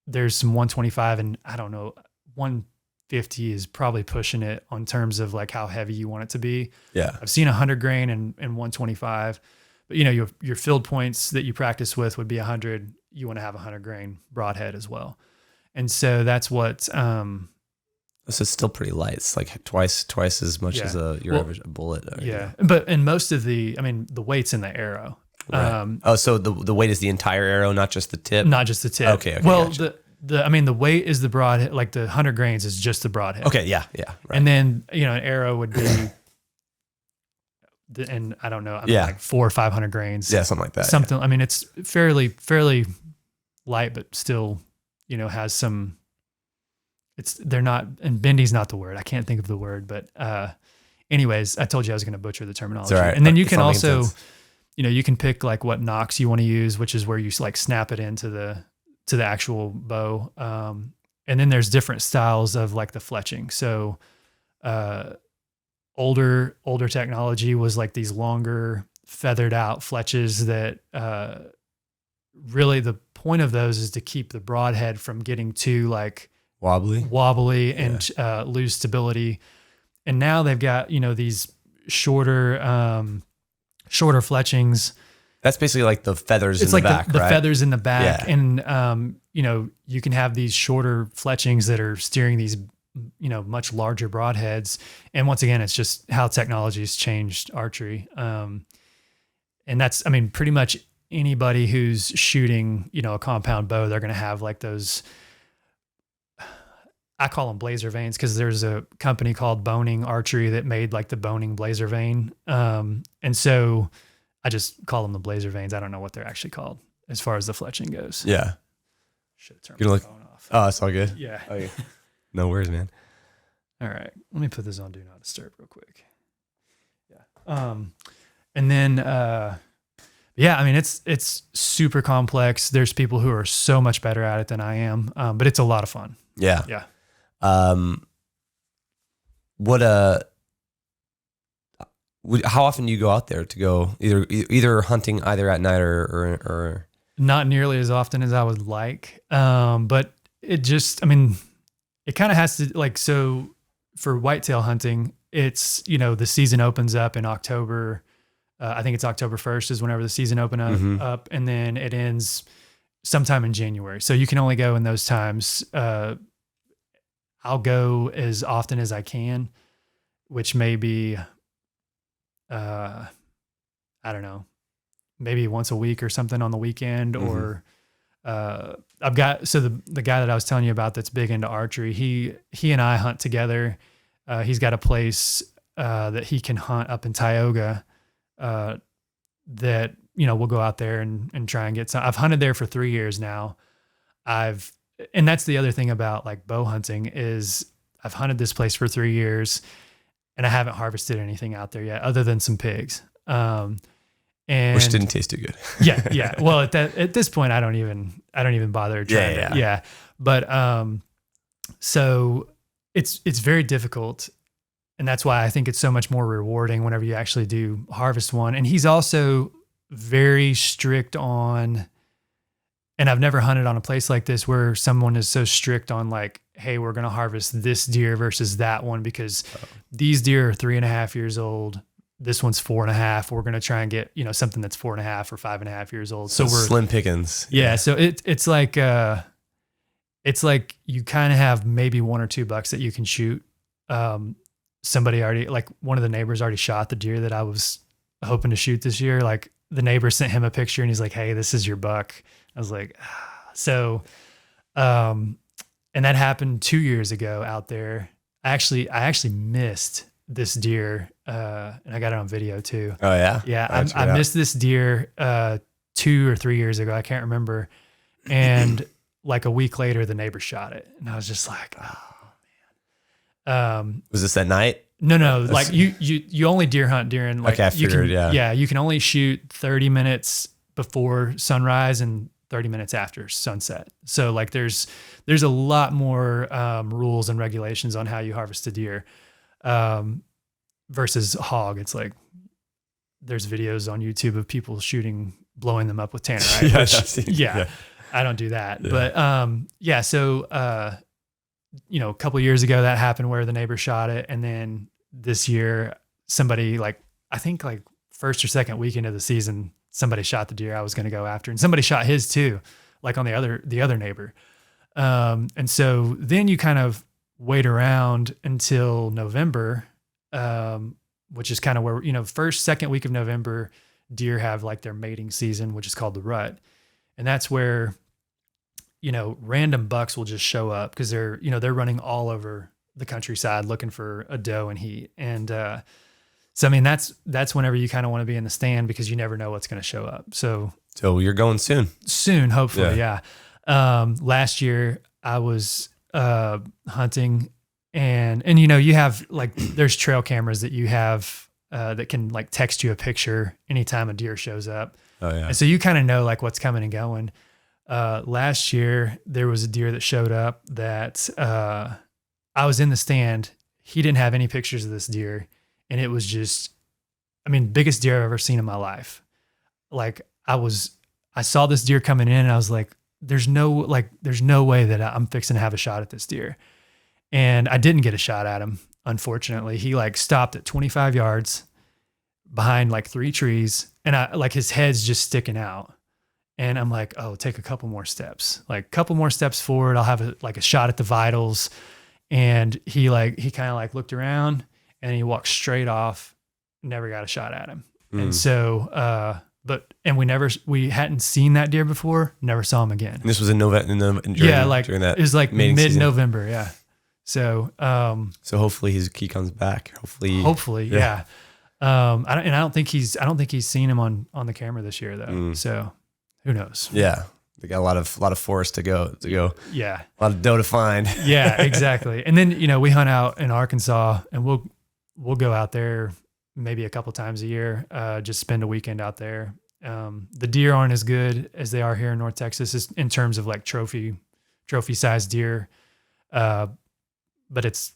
A: There's some 125 and I don't know, 150 is probably pushing it on terms of like how heavy you want it to be.
B: Yeah.
A: I've seen 100 grain and 125, but you know, your field points that you practice with would be 100. You want to have 100 grain broadhead as well. And so that's what,
B: so it's still pretty light. It's like twice as much as your average bullet.
A: Yeah. But in most of the weight's in the arrow.
B: Right. So the weight is the entire arrow, not just the tip?
A: Not just the tip.
B: Okay.
A: Well,
B: gotcha.
A: the weight is the broadhead, like the 100 grains is just the broadhead.
B: Okay. Yeah. Right.
A: And then, you know, an arrow would be, and I don't know, like 400 or 500 grains.
B: Yeah. Something like that.
A: Something, I mean, it's fairly light, but still, you know, has some, they're not, and bendy's not the word. I can't think of the word, but anyways, I told you I was going to butcher the terminology.
B: Right.
A: And then you can also, you know, you can pick like what nocks you want to use, which is where you like snap it into the actual bow. And then there's different styles of like the fletching. So older technology was like these longer feathered out fletches that really the point of those is to keep the broadhead from getting too like wobbly and lose stability. And now they've got, you know, these shorter fletchings.
B: That's basically like the feathers in the back,
A: the
B: right?
A: feathers in the back.
B: Yeah.
A: And, you know, you can have these shorter fletchings that are steering these, you know, much larger broadheads. And once again, it's just how technology's changed archery. And that's, I mean, pretty much anybody who's shooting, you know, a compound bow, they're going to have like those, I call them blazer vanes because there's a company called Boning Archery that made like the Boning blazer vane. And so I just call them the blazer vanes. I don't know what they're actually called as far as the fletching goes.
B: Yeah.
A: Should have turned my phone off.
B: Oh, it's all good.
A: Yeah.
B: Oh, yeah. No worries, man.
A: All right. Let me put this on Do Not Disturb real quick. Yeah. And then, yeah, I mean, it's super complex. There's people who are so much better at it than I am, but it's a lot of fun.
B: Yeah.
A: Yeah.
B: How often do you go out there to go either hunting either at night or?
A: Not nearly as often as I would like. But it just, I mean, it kind of has to like, so for whitetail hunting, it's, you know, the season opens up in October. I think it's October 1st is whenever the season open up, and then it ends sometime in January. So you can only go in those times. I'll go as often as I can, which may be, I don't know, maybe once a week or something on the weekend, or I've got, so the guy that I was telling you about that's big into archery, he and I hunt together. He's got a place that he can hunt up in Tioga that, you know, we'll go out there and try and get some. I've hunted there for 3 years now. And that's the other thing about like bow hunting is I've hunted this place for 3 years and I haven't harvested anything out there yet other than some pigs. And
B: which didn't taste too good.
A: yeah. Well, at this point, I don't even bother trying to. Yeah. But, so it's very difficult. And that's why I think it's so much more rewarding whenever you actually do harvest one. And he's also very strict on, and I've never hunted on a place like this where someone is so strict on like, hey, we're going to harvest this deer versus that one because these deer are 3.5 years old. This one's 4.5. We're going to try and get, you know, something that's 4.5 or 5.5 years old. So we're
B: slim pickings.
A: Yeah. So it's like you kind of have maybe 1 or 2 bucks that you can shoot. Somebody already, like one of the neighbors already shot the deer that I was hoping to shoot this year. Like the neighbor sent him a picture and he's like, hey, this is your buck. I was like, so And that happened 2 years ago out there. I actually missed this deer, and I got it on video too.
B: Oh yeah.
A: Yeah. I missed this deer, 2 or 3 years ago. I can't remember. And like a week later, the neighbor shot it. And I was just like, oh man.
B: Was this at night?
A: No. Like you only deer hunt during like,
B: okay, I figured,
A: yeah, you can only shoot 30 minutes before sunrise and 30 minutes after sunset. So like there's a lot more rules and regulations on how you harvest a deer versus a hog. It's like there's videos on YouTube of people blowing them up with tannerite. Yeah, I don't do that. Yeah. But so a couple of years ago that happened where the neighbor shot it, and then this year somebody I think first or second weekend of the season, somebody shot the deer I was going to go after, and somebody shot his too, like on the other neighbor. And so then you kind of wait around until November, which is kind of where, first, second week of November, deer have like their mating season, which is called the rut. And that's where, random bucks will just show up because they're running all over the countryside looking for a doe and heat. And, so, I mean, that's whenever you kind of want to be in the stand because you never know what's going to show up. So
B: you're going soon.
A: Soon, hopefully. Yeah. Last year I was, hunting and you have there's trail cameras that you have, that can text you a picture anytime a deer shows up.
B: Oh yeah.
A: And so you kind of know what's coming and going. Last year there was a deer that showed up that, I was in the stand. He didn't have any pictures of this deer. And it was just, biggest deer I've ever seen in my life. I saw this deer coming in and I was like, there's no way that I'm fixing to have a shot at this deer. And I didn't get a shot at him. Unfortunately, he stopped at 25 yards behind 3 trees, and his head's just sticking out. And I'm like, oh, take a couple more steps, forward. I'll have a shot at the vitals. And he kind of looked around and he walked straight off, never got a shot at him. And so, we hadn't seen that deer before, never saw him again.
B: And this was in November. During that
A: it was mid-November. Season. Yeah. So,
B: so hopefully he comes back. Hopefully.
A: Yeah. I don't think he's seen him on the camera this year though. So who knows?
B: Yeah. They got a lot of forest to go.
A: Yeah.
B: A lot of doe to find.
A: Yeah, exactly. And then, we hunt out in Arkansas and we'll go out there maybe a couple times a year, just spend a weekend out there. The deer aren't as good as they are here in North Texas in terms of trophy sized deer. But it's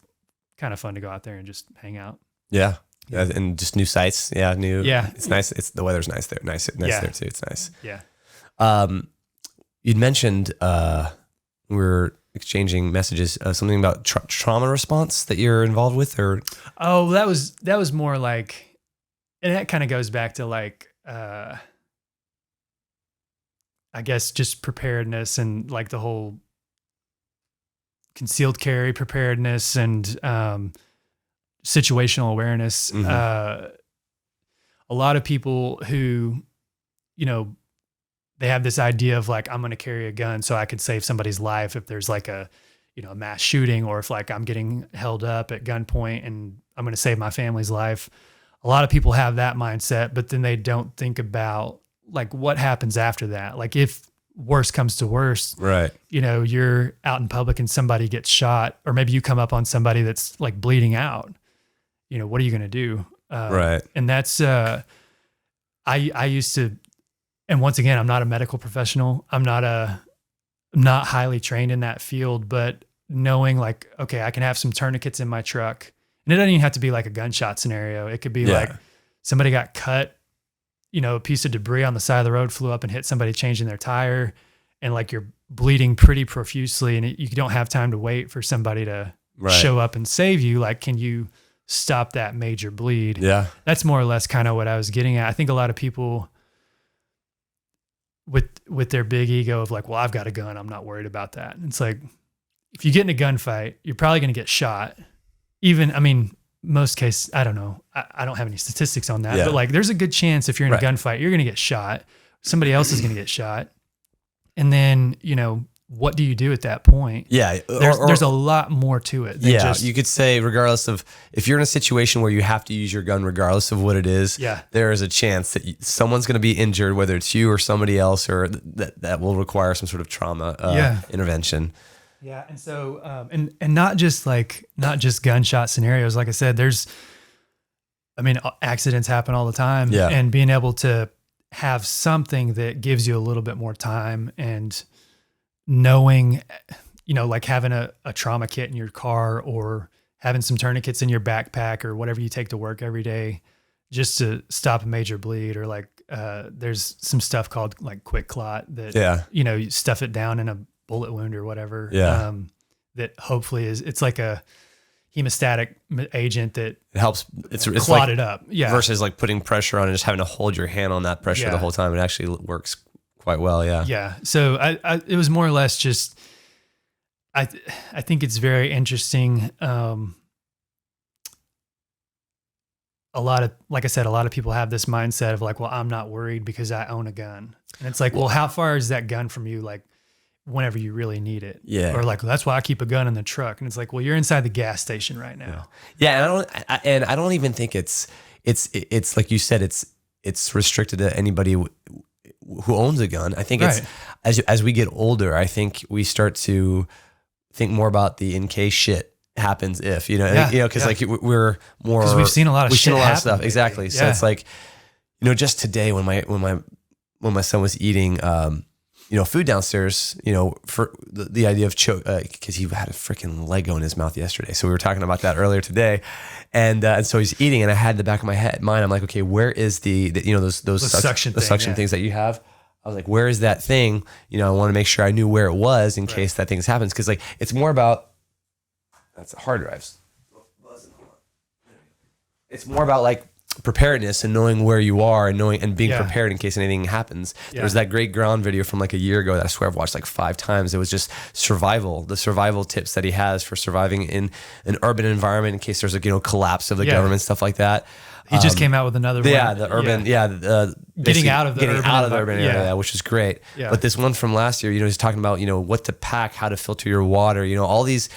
A: kind of fun to go out there and just hang out.
B: Yeah. Yeah. And just new sites. Yeah.
A: Yeah.
B: It's nice. The weather's nice there. Nice there too. It's nice.
A: Yeah.
B: You'd mentioned, we were exchanging messages, something about trauma response that you're involved with, or?
A: Oh, that was more and that kind of goes back to I guess just preparedness and the whole concealed carry preparedness and, situational awareness.
B: Mm-hmm.
A: A lot of people who, they have this idea of I'm going to carry a gun so I could save somebody's life if there's a mass shooting, or if I'm getting held up at gunpoint and I'm going to save my family's life. A lot of people have that mindset, but then they don't think about what happens after that. If worst comes to worst,
B: right?
A: You're out in public and somebody gets shot, or maybe you come up on somebody that's bleeding out. What are you going to do?
B: Right.
A: And that's, I used to, and once again, I'm not a medical professional. I'm not highly trained in that field, but knowing okay, I can have some tourniquets in my truck, and it doesn't even have to be a gunshot scenario. It could be somebody got cut, a piece of debris on the side of the road flew up and hit somebody changing their tire, and you're bleeding pretty profusely, and you don't have time to wait for somebody to show up and save you. Can you stop that major bleed?
B: Yeah. That's
A: more or less kind of what I was getting at. I think a lot of people with their big ego of well, I've got a gun, I'm not worried about that. And it's if you get in a gunfight, you're probably going to get shot. Even, most cases, I don't know. I don't have any statistics on that, but there's a good chance if you're in a gunfight, you're going to get shot. Somebody else is going to get shot. And then, what do you do at that point?
B: Yeah.
A: There's a lot more to it. Than just,
B: you could say regardless of, if you're in a situation where you have to use your gun, regardless of what it is, there is a chance that someone's going to be injured, whether it's you or somebody else, or that will require some sort of trauma intervention.
A: Yeah. And so, and not just gunshot scenarios. Like I said, accidents happen all the time, and being able to have something that gives you a little bit more time, and knowing, like having a trauma kit in your car, or having some tourniquets in your backpack, or whatever you take to work every day, just to stop a major bleed, or there's some stuff called like quick clot that, you stuff it down in a bullet wound or whatever. That hopefully it's like a hemostatic agent that
B: it helps. It's
A: clotted up. Yeah.
B: Versus like putting pressure on and just having to hold your hand on that pressure the whole time. It actually works quite well. Yeah.
A: Yeah. So it was more or less just, I think it's very interesting. Like I said, a lot of people have this mindset of like, well, I'm not worried because I own a gun. And it's like, well, how far is that gun from you? Like, whenever you really need it.
B: Yeah.
A: Or like, well, that's why I keep a gun in the truck. And it's like, well, you're inside the gas station right now.
B: Yeah. And I don't even think it's like you said, it's restricted to anybody who owns a gun. I think it's, as we get older, I think we start to think more about the in case shit happens if, cause like we're more,
A: because we've seen a lot of
B: stuff. Exactly. So it's like, just today when my son was eating, food downstairs, for the idea of choke, because he had a freaking Lego in his mouth yesterday. So we were talking about that earlier today, and so he's eating, and I had in the back of my mind, I'm like, okay, where is those suction things that you have? I was like, where is that thing? I want to make sure I knew where it was in case that thing happens, because like it's more about that's hard drives. It's more about like preparedness and knowing where you are and being prepared in case anything happens. There was that great ground video from like a year ago that I swear I've watched like 5 times. It was just the survival tips that he has for surviving in an urban environment in case there's a collapse of the government, stuff like that.
A: He just came out with another one.
B: Yeah, the urban,
A: getting out of the
B: urban area, which is great. Yeah. But this one from last year, he's talking about, what to pack, how to filter your water, all these,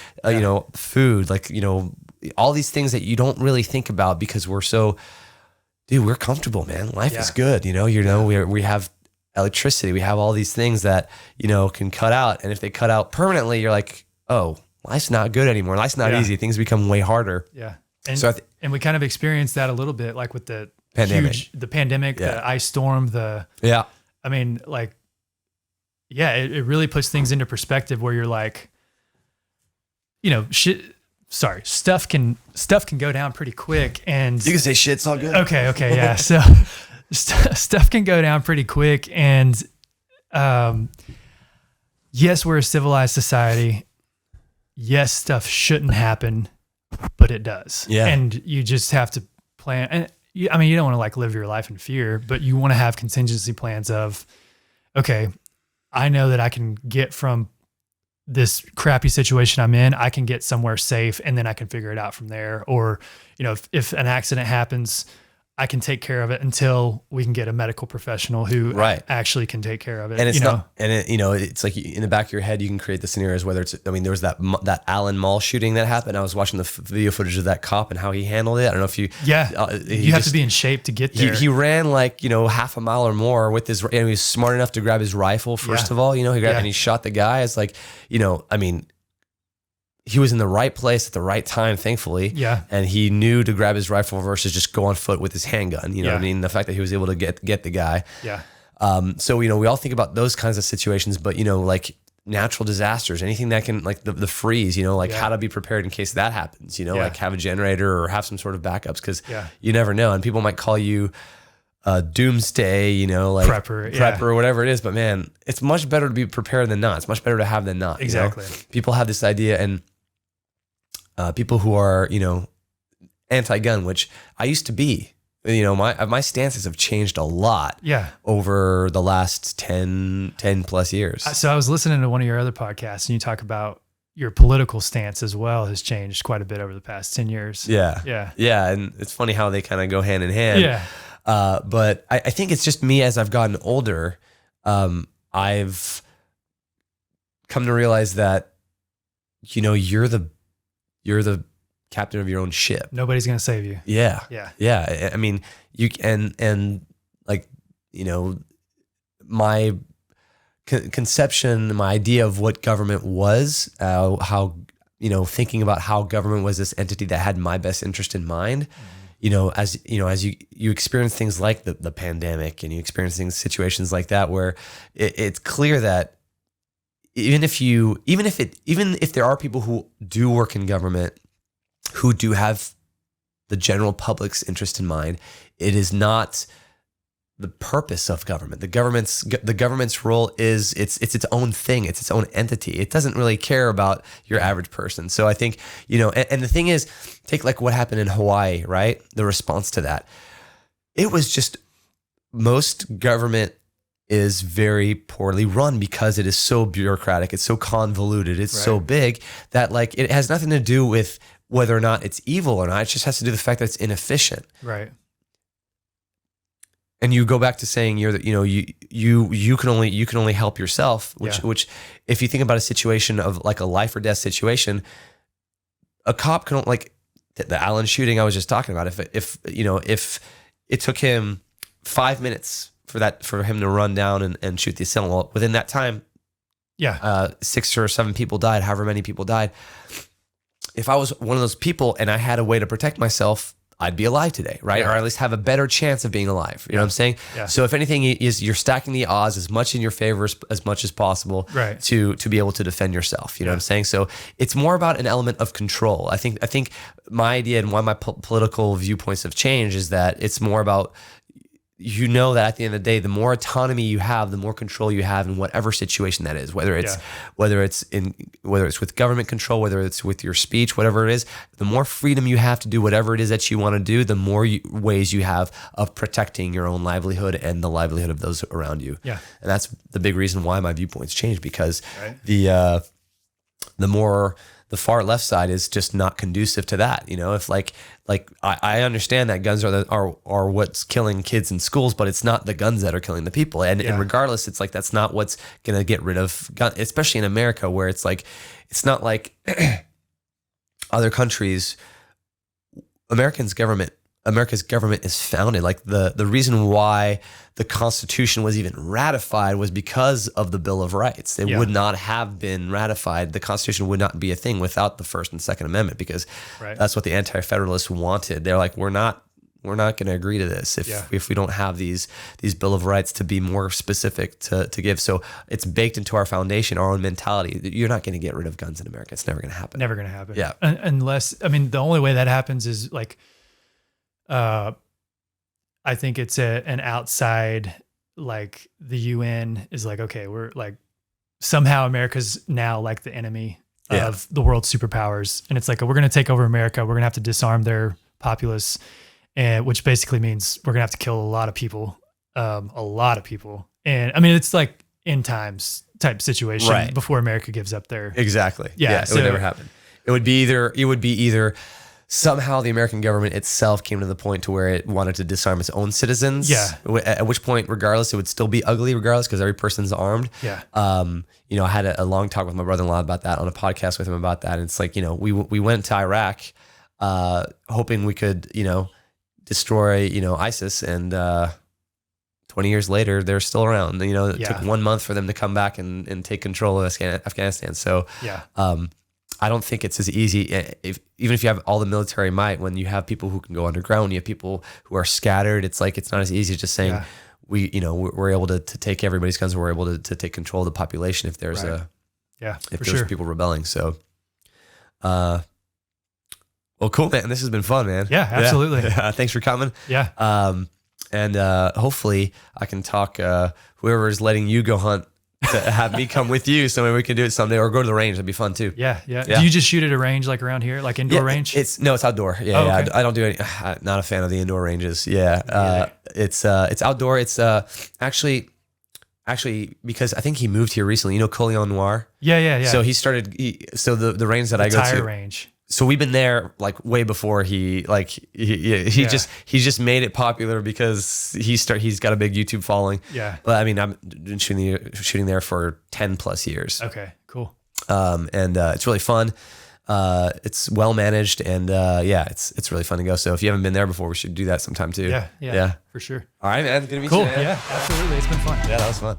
B: food, like, all these things that you don't really think about because we're so, dude, we're comfortable, man. Life is good. We have electricity. We have all these things that, can cut out. And if they cut out permanently, you're like, oh, life's not good anymore. Life's not easy. Things become way harder.
A: Yeah. And, so and we kind of experienced that a little bit, like with the pandemic, the ice storm, it really puts things into perspective where you're like, stuff can go down pretty quick, and
B: you can say shit's all good.
A: Okay. Yeah. So stuff can go down pretty quick. And, yes, we're a civilized society. Yes, stuff shouldn't happen, but it does. Yeah. And you just have to plan. And you don't want to like live your life in fear, but you want to have contingency plans of, okay, I know that I can get from this crappy situation I'm in, I can get somewhere safe, and then I can figure it out from there. Or, if an accident happens, I can take care of it until we can get a medical professional who actually can take care of it.
B: And it's it's like in the back of your head, you can create the scenarios, whether it's, there was that Allen Mall shooting that happened. I was watching the video footage of that cop and how he handled it. I don't know if you,
A: you have to be in shape to get there.
B: He ran like, half a mile or more with and he was smart enough to grab his rifle. First of all, he grabbed and he shot the guy. It's like, he was in the right place at the right time, thankfully. Yeah. And he knew to grab his rifle versus just go on foot with his handgun. What I mean? The fact that he was able to get the guy. Yeah. So, we all think about those kinds of situations, but, like natural disasters, anything that can, like the freeze, how to be prepared in case that happens, like have a generator or have some sort of backups, because you never know. And people might call you doomsday, like prepper or whatever it is. But man, it's much better to be prepared than not. It's much better to have than not.
A: Exactly.
B: People have this idea, and people who are, anti-gun, which I used to be, my stances have changed a lot over the last 10 plus years.
A: So I was listening to one of your other podcasts, and you talk about your political stance as well has changed quite a bit over the past 10 years.
B: Yeah. And it's funny how they kind of go hand in hand. Yeah. But I think it's just me, as I've gotten older, I've come to realize that, you're the captain of your own ship.
A: Nobody's going to save you.
B: Yeah.
A: Yeah.
B: Yeah. I mean, my conception, my idea of what government was, how, thinking about how government was this entity that had my best interest in mind, as you experience things like the pandemic, and you experience situations like that, where it's clear that even if there are people who do work in government who do have the general public's interest in mind, it is not the purpose of government. The government's role is it's its own thing. It's its own entity. It doesn't really care about your average person. So I think, and the thing is, take like what happened in Hawaii, right? The response to that. It was just, most government is very poorly run because it is so bureaucratic. It's so convoluted. It's so big that like it has nothing to do with whether or not it's evil or not. It just has to do with the fact that it's inefficient.
A: Right.
B: And you go back to saying you can only help yourself, which if you think about a situation of like a life or death situation, a cop can, like the Allen shooting I was just talking about, if it took him 5 minutes for him to run down and shoot the assailant, well, within that time, 6 or 7 people died, however many people died. If I was one of those people and I had a way to protect myself, I'd be alive today, right?
A: Yeah.
B: Or at least have a better chance of being alive. You know what I'm saying?
A: Yeah.
B: So if anything, you're stacking the odds as much in your favor as much as possible,
A: right,
B: to be able to defend yourself. You know what I'm saying? So it's more about an element of control. I think my idea and why my political viewpoints have changed is that it's more about, that at the end of the day, the more autonomy you have, the more control you have in whatever situation that is, whether it's with government control, whether it's with your speech, whatever it is, the more freedom you have to do whatever it is that you want to do, the more ways you have of protecting your own livelihood and the livelihood of those around you. Yeah. And that's the big reason why my viewpoints changed, because the far left side is just not conducive to that. If I understand that guns are what's killing kids in schools, but it's not the guns that are killing the people. And regardless, it's like, that's not what's going to get rid of guns, especially in America, where it's like, it's not like other countries. America's government is founded. Like the reason why the Constitution was even ratified was because of the Bill of Rights. It would not have been ratified. The Constitution would not be a thing without the First and Second Amendment, because that's what the Anti-Federalists wanted. They're like, we're not going to agree to this if we don't have these Bill of Rights to be more specific to give. So it's baked into our foundation, our own mentality. You're not going to get rid of guns in America. It's never going to happen.
A: Never going to happen.
B: Yeah.
A: Unless, the only way that happens is like, I think it's an outside, like the UN is like, okay, we're like, somehow America's now like the enemy of the world's superpowers. And it's like, we're going to take over America. We're going to have to disarm their populace, and which basically means we're going to have to kill a lot of people. And it's like end times type situation before America gives up their.
B: Exactly. Yeah. It would never happen. It would be either somehow the American government itself came to the point to where it wanted to disarm its own citizens. Yeah. At which point, regardless, it would still be ugly regardless, because every person's armed. Yeah. I had a long talk with my brother-in-law about that, on a podcast with him about that. And it's like, we went to Iraq, hoping we could, destroy, ISIS, and 20 years later, they're still around. It took 1 month for them to come back and take control of Afghanistan. So, I don't think it's as easy, even if you have all the military might, when you have people who can go underground, you have people who are scattered. It's like, it's not as easy as just saying we're able to take everybody's guns, and we're able to take control of the population if there's people rebelling. So, well, cool, man. This has been fun, man.
A: Yeah, absolutely.
B: Yeah. Thanks for coming.
A: Yeah.
B: And hopefully I can talk whoever is letting you go hunt to have me come with you, so maybe we can do it someday, or go to the range. That'd be fun too.
A: Yeah. Do you just shoot at a range like around here, like indoor range?
B: It's outdoor. Yeah, okay. I don't do any. I'm not a fan of the indoor ranges. Yeah, it's outdoor. It's actually because I think he moved here recently. Coleon Noir.
A: Yeah.
B: So he started. So the range that I go to.
A: Tire range.
B: So we've been there like way before he just made it popular because he's got a big YouTube following.
A: Yeah.
B: But I've been shooting there for 10 plus years.
A: Okay, cool.
B: And it's really fun. It's well managed, and it's really fun to go. So if you haven't been there before, we should do that sometime too.
A: Yeah, for sure.
B: All right, man. Good to meet
A: cool.
B: you, man.
A: Yeah, absolutely. It's been fun.
B: Yeah, that was fun.